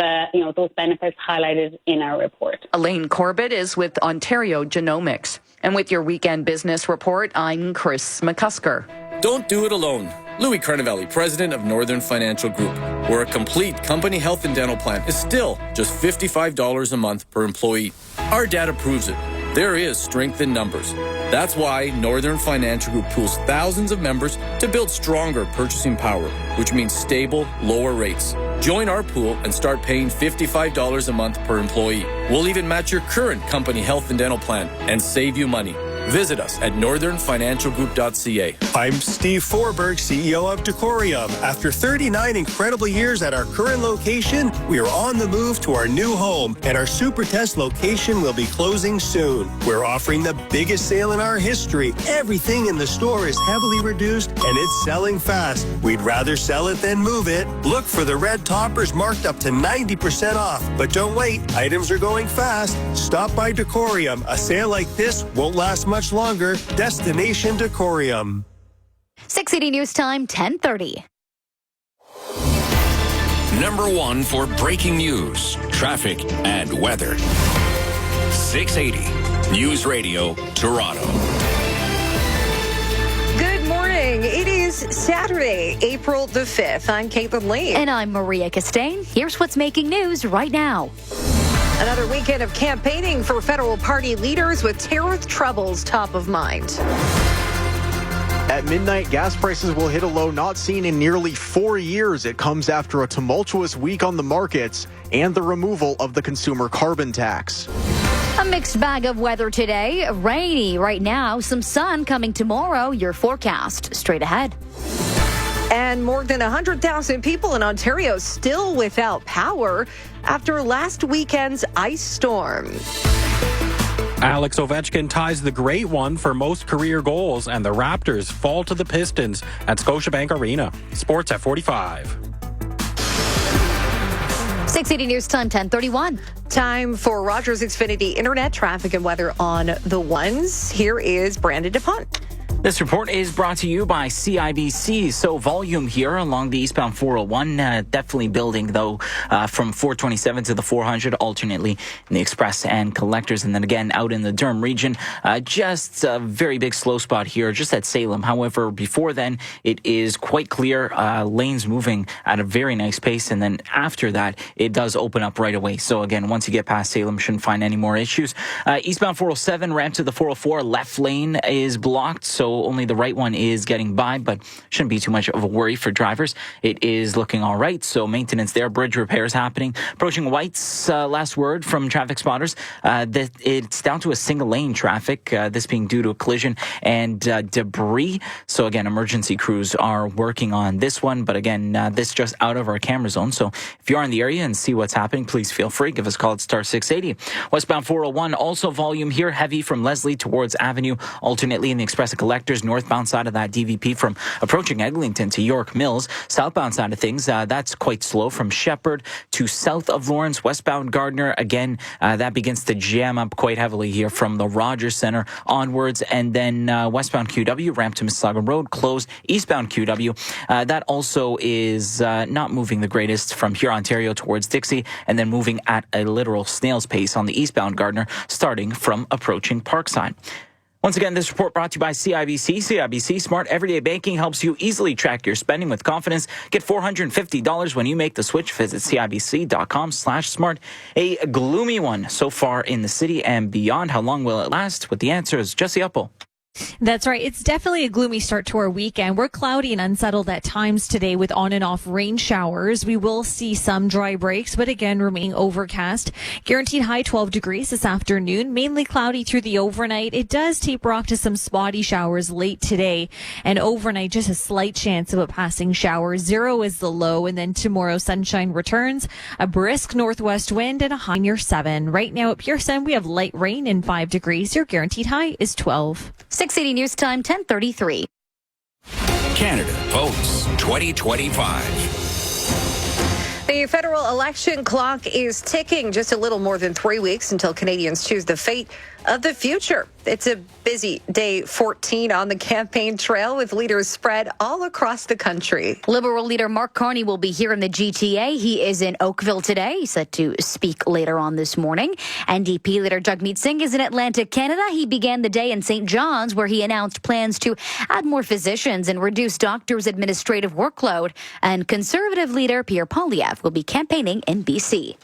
those benefits highlighted in our report. Elaine Corbett is with Ontario Genomics. And with your weekend business report, I'm Chris McCusker. Don't do it alone. Louis Carnavelli, president of Northern Financial Group, where a complete company health and dental plan is still just $55 a month per employee. Our data proves it. There is strength in numbers. That's why Northern Financial Group pools thousands of members to build stronger purchasing power, which means stable, lower rates. Join our pool and start paying $55 a month per employee. We'll even match your current company health and dental plan and save you money. Visit us at northernfinancialgroup.ca. I'm Steve Forberg, CEO of Decorium. After 39 incredible years at our current location, we are on the move to our new home, and our Super Test location will be closing soon. We're offering the biggest sale in our history. Everything in the store is heavily reduced, and it's selling fast. We'd rather sell it than move it. Look for the red toppers marked up to 90% off. But don't wait, items are going fast. Stop by Decorium. A sale like this won't last much longer. Destination Decorium. 680 News Time, 10:30. Number one for breaking news, traffic, and weather. 680 News Radio, Toronto. Good morning. It is Saturday, April the 5th. I'm Caitlin Lee. And I'm Maria Costain. Here's what's making news right now. Another weekend of campaigning for federal party leaders with tariff troubles top of mind. At midnight, gas prices will hit a low not seen in nearly 4 years. It comes after a tumultuous week on the markets and the removal of the consumer carbon tax. A mixed bag of weather today. Rainy right now, some sun coming tomorrow. Your forecast straight ahead. And more than 100,000 people in Ontario still without power after last weekend's ice storm. Alex Ovechkin ties the Great One for most career goals, and the Raptors fall to the Pistons at Scotiabank Arena. Sports at 45. 680 News Time, 10:31. Time for Rogers Xfinity Internet traffic and weather on the ones. Here is Brandon DuPont. This report is brought to you by CIBC. So volume here along the eastbound 401, definitely building though from 427 to the 400 alternately in the express and collectors. And then again out in the Durham region, just a very big slow spot here just at Salem. However, before then it is quite clear, lanes moving at a very nice pace. And then after that, it does open up right away. So again, once you get past Salem, shouldn't find any more issues. Eastbound 407, ramp to the 404, left lane is blocked. So only the right one is getting by, but shouldn't be too much of a worry for drivers. It is looking all right. So maintenance there, bridge repairs happening. Approaching White's, last word from traffic spotters, that it's down to a single lane traffic, this being due to a collision and debris. So again, emergency crews are working on this one, but again, this just out of our camera zone. So if you are in the area and see what's happening, please feel free. Give us a call at star 680. Westbound 401, also volume here, heavy from Leslie towards Avenue, alternately in the express and collectors. Northbound side of that DVP from approaching Eglinton to York Mills. Southbound side of things, that's quite slow from Shepherd to south of Lawrence. Westbound Gardner, again, that begins to jam up quite heavily here from the Rogers Center onwards. And then westbound QW, ramp to Mississauga Road, closed. Eastbound QW, that also is not moving the greatest from here, Ontario towards Dixie, and then moving at a literal snail's pace on the eastbound Gardner, starting from approaching Parkside. Once again, this report brought to you by CIBC. CIBC Smart Everyday Banking helps you easily track your spending with confidence. Get $450 when you make the switch. Visit CIBC.com/smart. A gloomy one so far in the city and beyond. How long will it last? With the answers, Jesse Uppel. That's right. It's definitely a gloomy start to our weekend. We're cloudy and unsettled at times today with on and off rain showers. We will see some dry breaks, but again, remaining overcast. Guaranteed high 12 degrees this afternoon, mainly cloudy through the overnight. It does taper off to some spotty showers late today, and overnight, just a slight chance of a passing shower. 0 is the low, and then tomorrow, sunshine returns, a brisk northwest wind, and a high near 7. Right now at Pearson, we have light rain and 5 degrees. Your guaranteed high is 12. 680 News Time, 10:33. Canada votes 2025. The federal election clock is ticking. Just a little more than 3 weeks until Canadians choose the fate of the future. It's a busy day 14 on the campaign trail with leaders spread all across the country. Liberal leader Mark Carney will be here in the GTA. He is in Oakville today. He's set to speak later on this morning. NDP leader Jagmeet Singh is in Atlantic, Canada. He began the day in St. John's, where he announced plans to add more physicians and reduce doctors' administrative workload. And Conservative leader Pierre Poilievre will be campaigning in BC.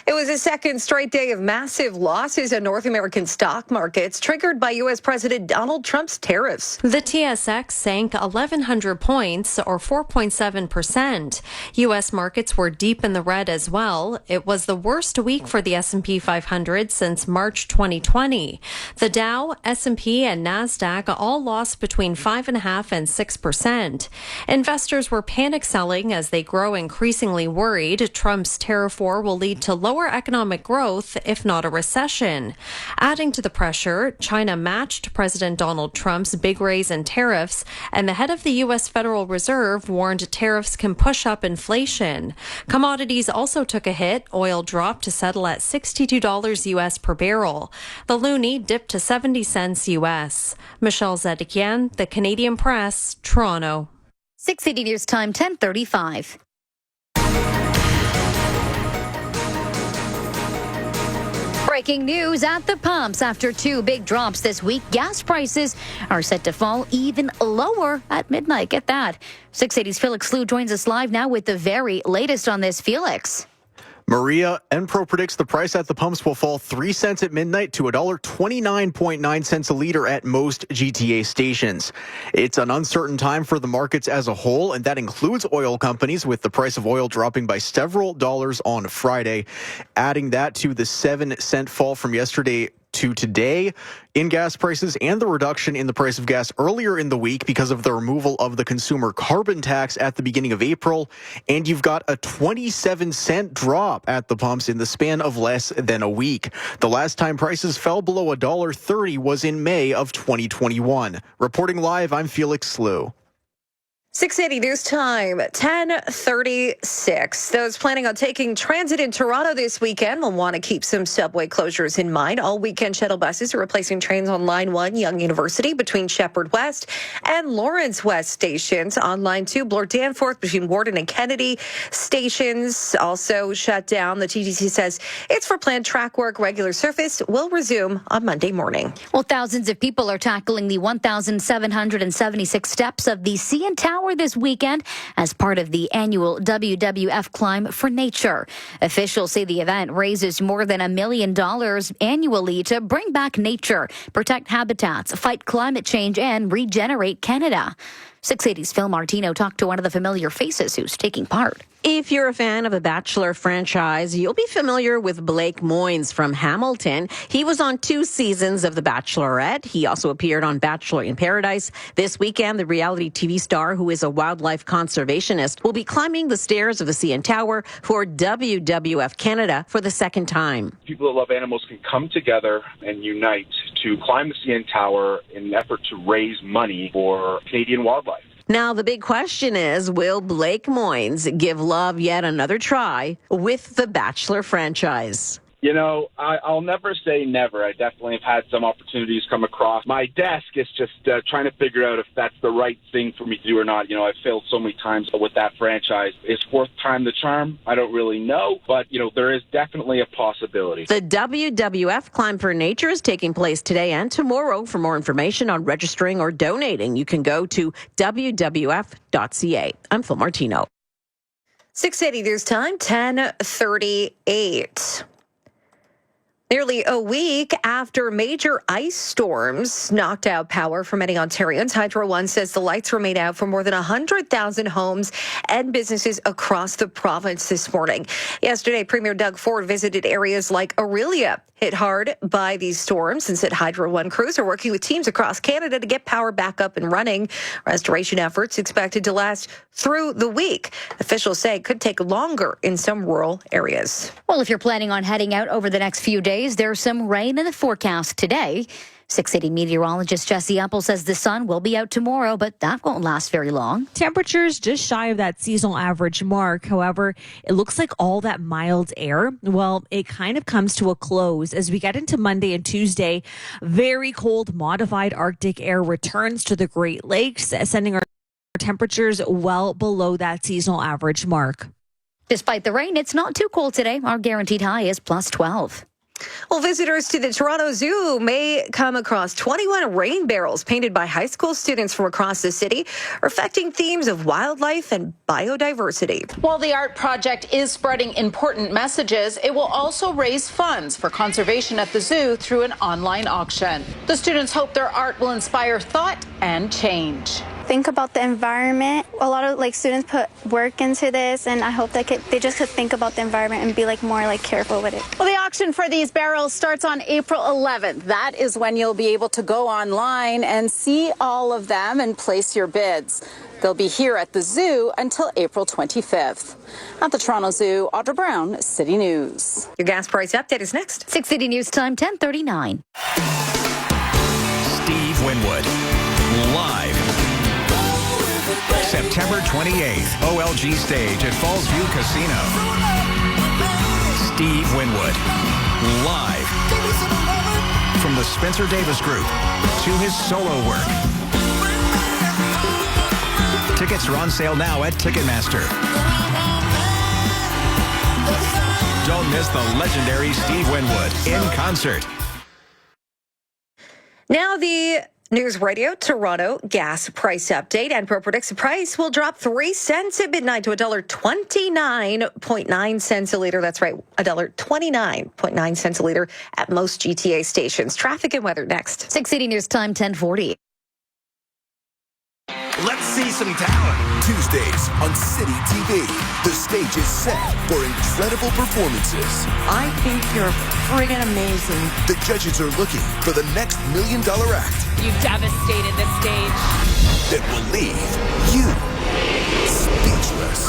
It was a second straight day of massive losses in North American stock markets, triggered by U.S. President Donald Trump's tariffs. The TSX sank 1,100 points, or 4.7%. U.S. markets were deep in the red as well. It was the worst week for the S&P 500 since March 2020. The Dow, S&P, and NASDAQ all lost between 5.5% and 6%. Investors were panic selling as they grow increasingly worried Trump's tariff war will lead to lower economic growth, if not a recession. Adding to the pressure, China matched President Donald Trump's big raise in tariffs, and the head of the U.S. Federal Reserve warned tariffs can push up inflation. Commodities also took a hit. Oil dropped to settle at $62 U.S. per barrel. The loonie dipped to 70 cents U.S. Michelle Zedekian, The Canadian Press, Toronto. 680 News Time, 10:35. Breaking news at the pumps. After two big drops this week, gas prices are set to fall even lower at midnight. Get that. 680's Felix Slew joins us live now with the very latest on this. Felix. Maria, Enpro predicts the price at the pumps will fall 3 cents at midnight to $1.29.9 a liter at most GTA stations. It's an uncertain time for the markets as a whole, and that includes oil companies, with the price of oil dropping by several dollars on Friday. Adding that to the 7-cent fall from yesterday to today in gas prices, and the reduction in the price of gas earlier in the week because of the removal of the consumer carbon tax at the beginning of April. And you've got a 27-cent drop at the pumps in the span of less than a week. The last time prices fell below $1.30 was in May of 2021. Reporting live, I'm Felix Slew. 680 News Time, 10:36. Those planning on taking transit in Toronto this weekend will want to keep some subway closures in mind. All weekend shuttle buses are replacing trains on Line 1, Yonge University, between Shepherd West and Lawrence West stations. On Line 2, Bloor Danforth, between Warden and Kennedy stations, also shut down. The TTC says it's for planned track work. Regular service will resume on Monday morning. Well, thousands of people are tackling the 1,776 steps of the CN Tower this weekend as part of the annual WWF Climb for Nature. Officials say the event raises more than $1 million annually to bring back nature, protect habitats, fight climate change, and regenerate Canada. 680's Phil Martino talked to one of the familiar faces who's taking part. If you're a fan of the Bachelor franchise, you'll be familiar with Blake Moynes from Hamilton. He was on 2 seasons of The Bachelorette. He also appeared on Bachelor in Paradise. This weekend, the reality TV star, who is a wildlife conservationist, will be climbing the stairs of the CN Tower for WWF Canada for the second time. People that love animals can come together and unite to climb the CN Tower in an effort to raise money for Canadian wildlife. Now, the big question is, will Blake Moynes give love yet another try with the Bachelor franchise? You know, I'll never say never. I definitely have had some opportunities come across my desk. It's just trying to figure out if that's the right thing for me to do or not. You know, I've failed so many times with that franchise. Is fourth time the charm? I don't really know, but, you know, there is definitely a possibility. The WWF Climb for Nature is taking place today and tomorrow. For more information on registering or donating, you can go to wwf.ca. I'm Phil Martino. 680 News Time, 10:38. Nearly a week after major ice storms knocked out power for many Ontarians, Hydro One says the lights remain out for more than 100,000 homes and businesses across the province this morning. Yesterday, Premier Doug Ford visited areas like Aurelia, hit hard by these storms, and said Hydro One crews are working with teams across Canada to get power back up and running. Restoration efforts expected to last through the week. Officials say it could take longer in some rural areas. Well, if you're planning on heading out over the next few days, there's some rain in the forecast today. 680 meteorologist Jesse Apple says the sun will be out tomorrow, but that won't last very long. Temperatures just shy of that seasonal average mark. However, it looks like all that mild air, well, it kind of comes to a close as we get into Monday and Tuesday. Very cold, modified Arctic air returns to the Great Lakes, sending our temperatures well below that seasonal average mark. Despite the rain, it's not too cold today. Our guaranteed high is plus 12. Well, visitors to the Toronto Zoo may come across 21 rain barrels painted by high school students from across the city, reflecting themes of wildlife and biodiversity. While the art project is spreading important messages, it will also raise funds for conservation at the zoo through an online auction. The students hope their art will inspire thought and change. Think about the environment. A lot of students put work into this, and I hope that they just could think about the environment and be more careful with it. Well, the auction for these barrels starts on April 11th. That is when you'll be able to go online and see all of them and place your bids. They'll be here at the zoo until April 25th. At the Toronto Zoo, Audra Brown, City News. Your gas price update is next. 680 News Time, 10:39. Steve Winwood, live. September 28th, OLG stage at Fallsview Casino. Steve Winwood, live. From the Spencer Davis Group to his solo work. Tickets are on sale now at Ticketmaster. Don't miss the legendary Steve Winwood in concert. Now the News Radio Toronto gas price update. Enpro predicts the price will drop 3 cents at midnight to $1.29.9 a liter. That's right, $1.29.9 a liter at most GTA stations. Traffic and weather next. 680 News Time, 10:40. Let's see some talent. Tuesdays on City TV. The stage is set for incredible performances. I think you're friggin' amazing. The judges are looking for the next $1 million act. You devastated the stage. That will leave you speechless.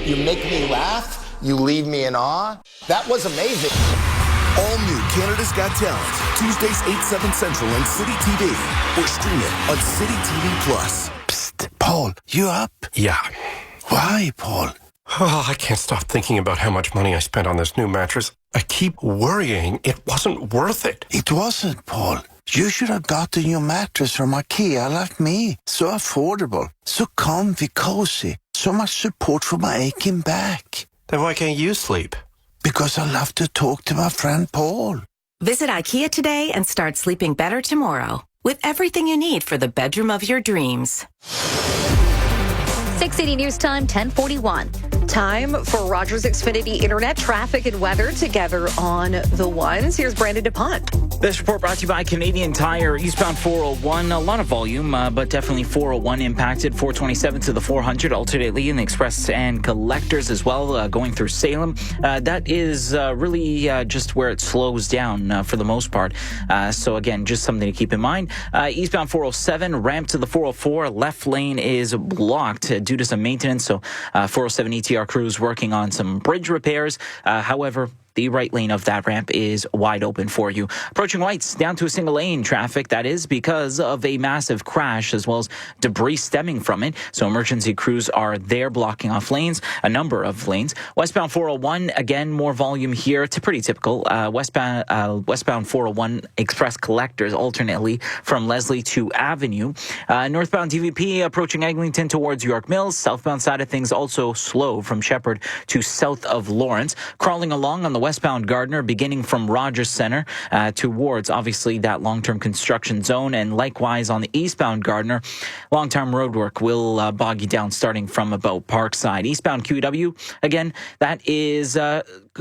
You make me laugh. You leave me in awe. That was amazing. All new Canada's Got Talent. Tuesdays 8/7 Central on City TV. Or stream it on City TV Plus. Psst, Paul, you up? Yeah. Why, Paul? Oh, I can't stop thinking about how much money I spent on this new mattress. I keep worrying it wasn't worth it. It wasn't, Paul. You should have gotten your mattress from IKEA like me. So affordable, so comfy, cozy, so much support for my aching back. Then why can't you sleep? Because I love to talk to my friend Paul. Visit IKEA today and start sleeping better tomorrow with everything you need for the bedroom of your dreams. 680 News Time, 10:41. Time for Rogers Xfinity Internet traffic and weather together on the ones. Here's Brandon DuPont. This report brought to you by Canadian Tire. Eastbound 401, a lot of volume, but definitely 401 impacted. 427 to the 400 alternately in the express and collectors as well, going through Salem. That is really just where it slows down for the most part. So again, just something to keep in mind. Eastbound 407, ramp to the 404, left lane is blocked due to some maintenance. So 407 ETR crews working on some bridge repairs. However, the right lane of that ramp is wide open for you. Approaching Whites, down to a single lane traffic. That is because of a massive crash as well as debris stemming from it. So emergency crews are there blocking off lanes, a number of lanes. Westbound 401, again, more volume here. It's pretty typical. Westbound 401 express collectors alternately from Leslie to Avenue. Northbound DVP approaching Eglinton towards York Mills. Southbound side of things also slow from Shepherd to south of Lawrence. Crawling along on the westbound Gardner, beginning from Rogers Center towards, obviously, that long-term construction zone. And likewise on the eastbound Gardner, long-term roadwork will bog you down starting from about Parkside. Eastbound QW, again, that is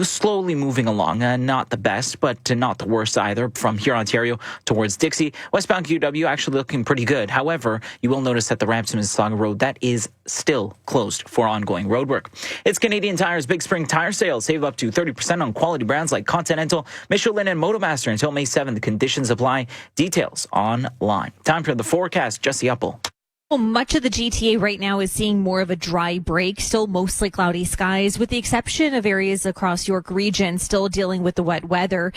slowly moving along. Not the best, but not the worst either. From here, Ontario towards Dixie. Westbound QW actually looking pretty good. However, you will notice that the ramp to Mississauga Road, that is still closed for ongoing roadwork. It's Canadian Tire's Big Spring Tire Sale. Save up to 30% on quality brands like Continental, Michelin, and Motomaster until May 7th. The conditions apply. Details online. Time for the forecast. Jesse Uppel. Much of the GTA right now is seeing more of a dry break, still mostly cloudy skies, with the exception of areas across York Region still dealing with the wet weather.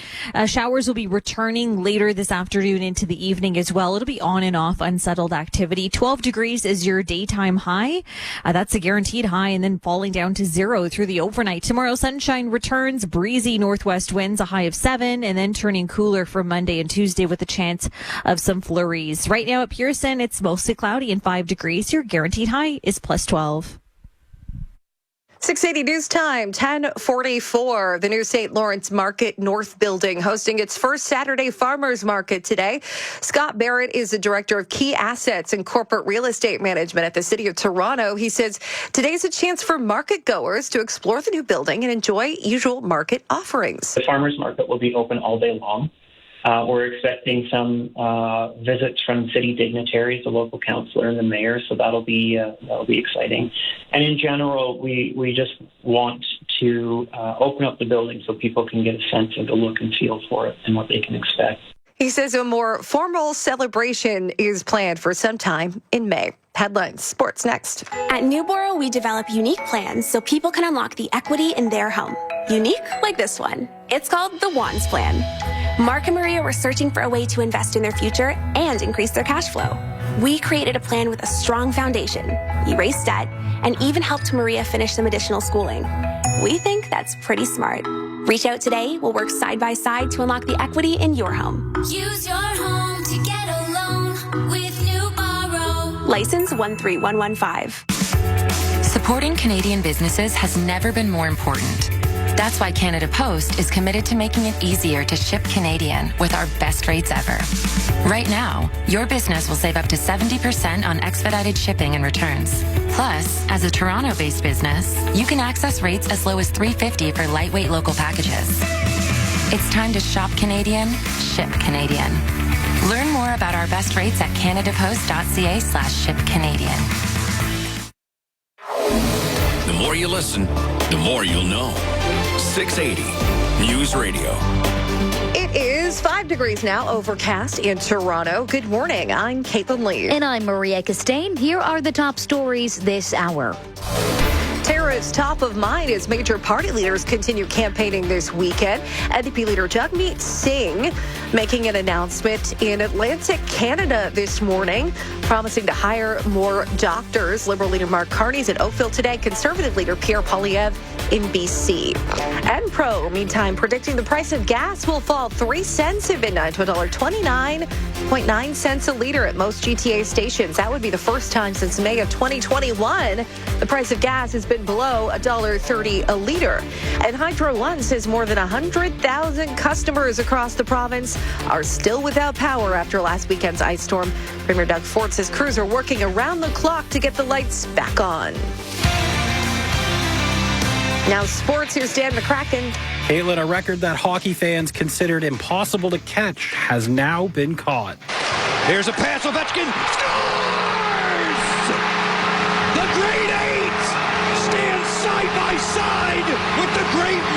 Showers will be returning later this afternoon into the evening as well. It'll be on and off unsettled activity. 12 degrees is your daytime high. That's a guaranteed high, and then falling down to 0 through the overnight. Tomorrow, sunshine returns, breezy northwest winds, a high of 7, and then turning cooler for Monday and Tuesday with a chance of some flurries. Right now at Pearson, it's mostly cloudy and 5 degrees. Your guaranteed high is plus 12. 680 news time, 10:44. The new St. Lawrence Market North Building hosting its first Saturday Farmers Market today. Scott Barrett is the director of key assets and corporate real estate management at the City of Toronto. He says today's a chance for market goers to explore the new building and enjoy usual market offerings. The Farmers Market will be open all day long. We're expecting some visits from city dignitaries, the local councillor and the mayor, so that'll be exciting. And in general, we just want to open up the building so people can get a sense of the look and feel for it and what they can expect. He says a more formal celebration is planned for sometime in May. Headlines. Sports next. At Newborough, we develop unique plans so people can unlock the equity in their home. Unique like this one. It's called the Wands Plan. Mark and Maria were searching for a way to invest in their future and increase their cash flow. We created a plan with a strong foundation, erased debt, and even helped Maria finish some additional schooling. We think that's pretty smart. Reach out today. We'll work side by side to unlock the equity in your home. Use your home to get a loan with Newborough. License 13115. Supporting Canadian businesses has never been more important. That's why Canada Post is committed to making it easier to ship Canadian with our best rates ever. Right now, your business will save up to 70% on expedited shipping and returns. Plus, as a Toronto-based business, you can access rates as low as $3.50 for lightweight local packages. It's time to shop Canadian, ship Canadian. Learn more about our best rates at canadapost.ca/shipcanadian. The more you listen, the more you'll know. 680 News Radio. It is 5 degrees now, overcast in Toronto. Good morning. I'm Caitlin Lee. And I'm Maria Costain. Here are the top stories this hour. Terror is top of mind as major party leaders continue campaigning this weekend. NDP leader Jagmeet Singh making an announcement in Atlantic Canada this morning, promising to hire more doctors. Liberal leader Mark Carney's in Oakville today. Conservative leader Pierre Poilievre in BC. And Pro, meantime, predicting the price of gas will fall 3 cents at midnight to $1.29.9 cents a liter at most GTA stations. That would be the first time since May of 2021 the price of gas has been below $1.30 a liter. And Hydro One says more than 100,000 customers across the province are still without power after last weekend's ice storm. Premier Doug Ford says crews are working around the clock to get the lights back on. Now sports, here's Dan McCracken. Caitlin, a record that hockey fans considered impossible to catch has now been caught. Here's a pass, Ovechkin scores! The Great Eight stand side by side with the Great One.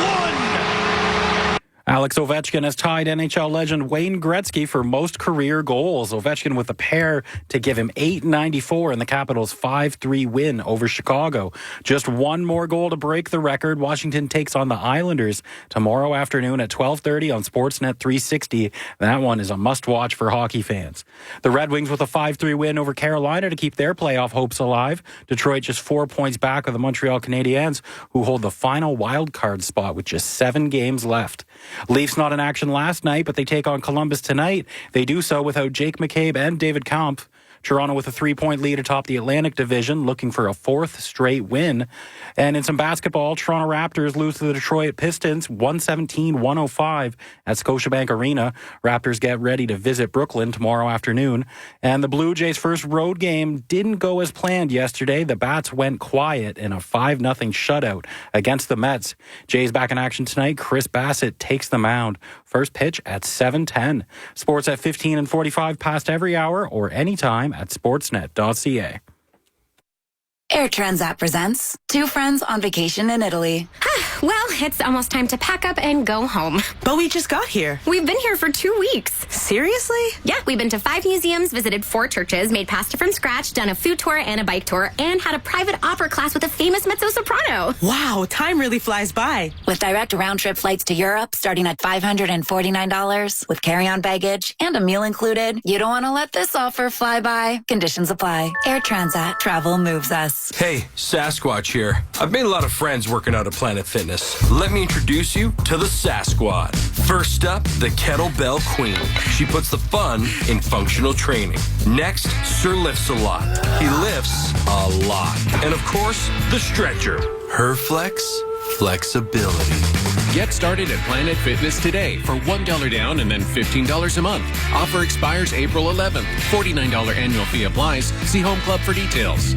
Alex Ovechkin has tied NHL legend Wayne Gretzky for most career goals. Ovechkin with a pair to give him 894 in the Capitals' 5-3 win over Chicago. Just one more goal to break the record. Washington takes on the Islanders tomorrow afternoon at 12:30 on Sportsnet 360. That one is a must-watch for hockey fans. The Red Wings with a 5-3 win over Carolina to keep their playoff hopes alive. Detroit just 4 points back of the Montreal Canadiens, who hold the final wild card spot with just 7 games left. Leafs not in action last night, but they take on Columbus tonight. They do so without Jake McCabe and David Kampf. Toronto with a 3-point lead atop the Atlantic Division, looking for a 4th straight win. And in some basketball, Toronto Raptors lose to the Detroit Pistons 117-105 at Scotiabank Arena. Raptors get ready to visit Brooklyn tomorrow afternoon. And the Blue Jays' first road game didn't go as planned yesterday. The Bats went quiet in a 5-0 shutout against the Mets. Jays back in action tonight. Chris Bassett takes the mound. First pitch at 7:10. Sports at 15 and 45 past every hour or anytime at sportsnet.ca. Air Transat presents Two Friends on Vacation in Italy. Well, it's almost time to pack up and go home. But we just got here. We've been here for 2 weeks. Seriously? Yeah, we've been to 5 museums, visited 4 churches, made pasta from scratch, done a food tour and a bike tour, and had a private opera class with a famous mezzo-soprano. Wow, time really flies by. With direct round-trip flights to Europe starting at $549 with carry-on baggage and a meal included, you don't want to let this offer fly by. Conditions apply. Air Transat. Travel moves us. Hey, Sasquatch here. I've made a lot of friends working out at Planet Fitness. Let me introduce you to the Sasquad. First up, the Kettlebell Queen. She puts the fun in functional training. Next, Sir lifts a lot. He lifts a lot. And of course, the Stretcher. Her flex, flexibility. Get started at Planet Fitness today for $1 down and then $15 a month. Offer expires April 11th. $49 annual fee applies. See Home Club for details.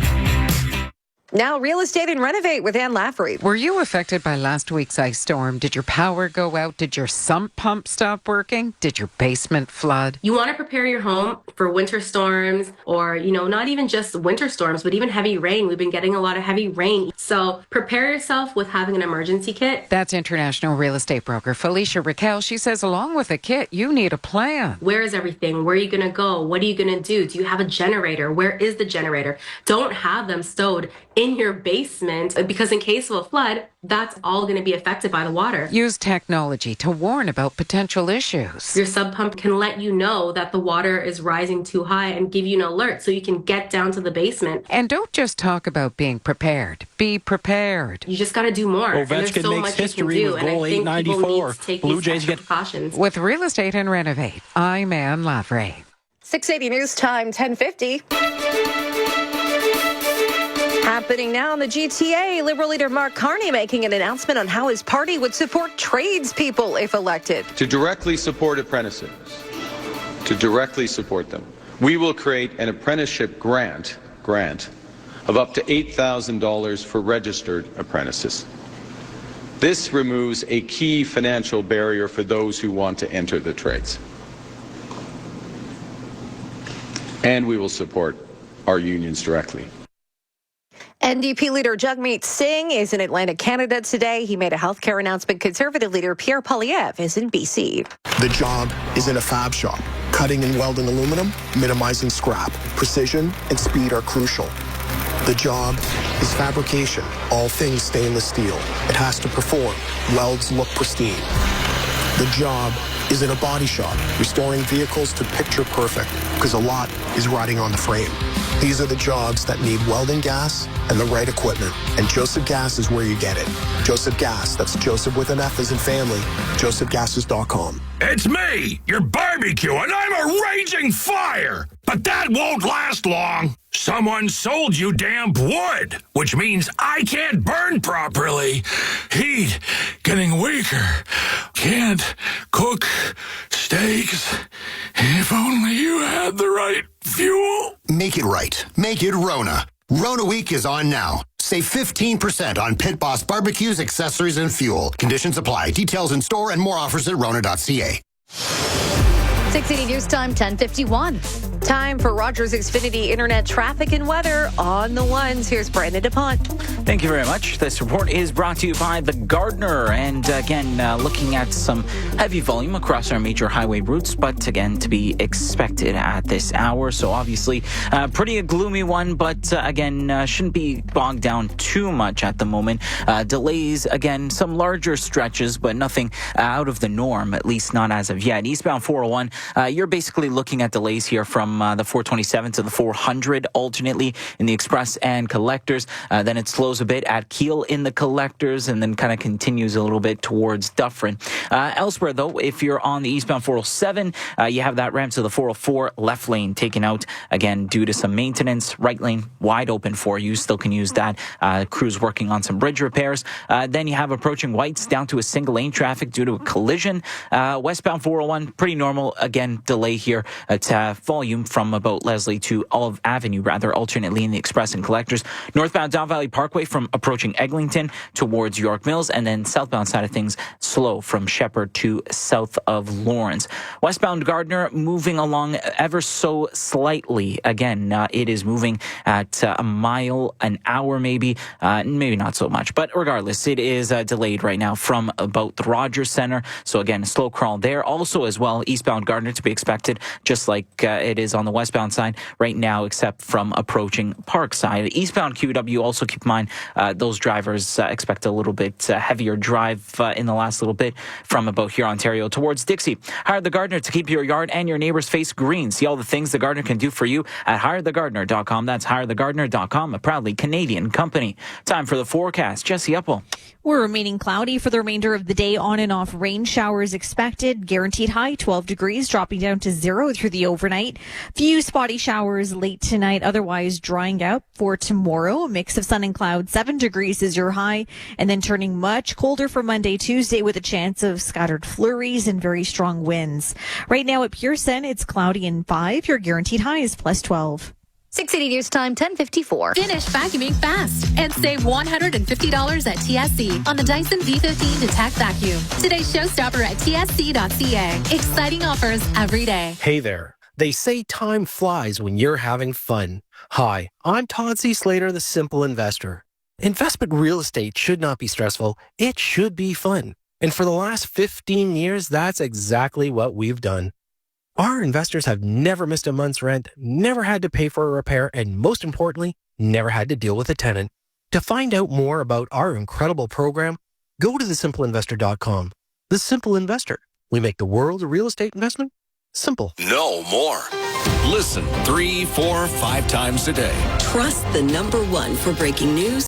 Now, real estate and renovate with Ann Laffrey. Were you affected by last week's ice storm? Did your power go out? Did your sump pump stop working? Did your basement flood? You want to prepare your home for winter storms or, not even just winter storms, but even heavy rain. We've been getting a lot of heavy rain. So prepare yourself with having an emergency kit. That's international real estate broker Felicia Raquel. She says along with a kit, you need a plan. Where is everything? Where are you going to go? What are you going to do? Do you have a generator? Where is the generator? Don't have them stowed in your basement because in case of a flood, that's all going to be affected by the water. Use technology to warn about potential issues. Your sub pump can let you know that the water is rising too high and give you an alert so you can get down to the basement. And don't just talk about being prepared. Be prepared. You just got to do more. Ovechkin so makes history with goal 894. Blue Jays get precautions. With Real Estate and Renovate, I'm Ann Laffrey. 680 News Time, 1050. Happening now in the GTA, Liberal leader Mark Carney making an announcement on how his party would support tradespeople if elected. To directly support apprentices, to directly support them, we will create an apprenticeship grant of up to $8,000 for registered apprentices. This removes a key financial barrier for those who want to enter the trades. And we will support our unions directly. NDP leader Jagmeet Singh is in Atlantic, Canada today. He made a healthcare announcement. Conservative leader Pierre Poilievre is in BC. The job is in a fab shop. Cutting and welding aluminum, minimizing scrap. Precision and speed are crucial. The job is fabrication, all things stainless steel. It has to perform. Welds look pristine. The job is in a body shop, restoring vehicles to picture perfect, because a lot is riding on the frame. These are the jobs that need welding gas and the right equipment. And Joseph Gas is where you get it. Joseph Gas, that's Joseph with an F as in family, josephgases.com. It's me, your barbecue, and I'm a raging fire. But that won't last long. Someone sold you damp wood, which means I can't burn properly. Heat getting weaker. Can't cook steaks. If only you had the right fuel. Make it right. Make it Rona. Rona Week is on now. Save 15% on Pit Boss barbecues, accessories, and fuel. Conditions apply. Details in store and more offers at Rona.ca. 680 News Time, 1051. Time for Rogers Xfinity Internet traffic and weather on the ones. Here's Brandon DuPont. Thank you very much. This report is brought to you by The Gardener. And again, looking at some heavy volume across our major highway routes, but again, to be expected at this hour. So obviously, pretty a gloomy one, but again, shouldn't be bogged down too much at the moment. Delays, again, some larger stretches, but nothing out of the norm, at least not as of yet. Eastbound 401, you're basically looking at delays here from the 427 to the 400 alternately in the express and collectors. Then it slows a bit at Kiel in the collectors and then kind of continues a little bit towards Dufferin. Elsewhere, though, if you're on the eastbound 407, you have that ramp to the 404 left lane taken out again due to some maintenance. Right lane wide open for you. Still can use that. Crews working on some bridge repairs. Then you have approaching Whites down to a single lane traffic due to a collision. Westbound 401, pretty normal. Again, delay here. It's volume volume from about Leslie to Olive Avenue, alternately in the Express and Collectors. Northbound Down Valley Parkway from approaching Eglinton towards York Mills, and then southbound side of things slow from Shepherd to south of Lawrence. Westbound Gardner moving along ever so slightly. Again, it is moving at a mile an hour, maybe not so much. But regardless, it is delayed right now from about the Rogers Center. So again, a slow crawl there. Also as well, eastbound Gardner to be expected, just like it is on the westbound side right now, except from approaching Parkside. Eastbound QW, also keep in mind, those drivers expect a little bit heavier drive in the last little bit from about here, Ontario, towards Dixie. Hire the Gardener to keep your yard and your neighbor's face green. See all the things the Gardener can do for you at hirethegardener.com. That's hirethegardener.com, a proudly Canadian company. Time for the forecast. Jesse Uppel. We're remaining cloudy for the remainder of the day. On and off rain showers expected. Guaranteed high 12 degrees, dropping down to 0 through the overnight. Few spotty showers late tonight, otherwise drying out for tomorrow. A mix of sun and clouds. 7 degrees is your high, and then turning much colder for Monday, Tuesday, with a chance of scattered flurries and very strong winds. Right now at Pearson, it's cloudy and 5. Your guaranteed high is plus 12. 680 News Time, 10:54. Finish vacuuming fast and save $150 at TSC on the Dyson V15 Detect Vacuum. Today's showstopper at tsc.ca. Exciting offers every day. Hey there. They say time flies when you're having fun. Hi, I'm Todd C. Slater, the Simple Investor. Investment real estate should not be stressful. It should be fun. And for the last 15 years, that's exactly what we've done. Our investors have never missed a month's rent, never had to pay for a repair, and most importantly, never had to deal with a tenant. To find out more about our incredible program, go to thesimpleinvestor.com. The Simple Investor. We make the world of real estate investment simple. Know more. Listen 3, 4, 5 times a day. Trust the #1 for breaking news,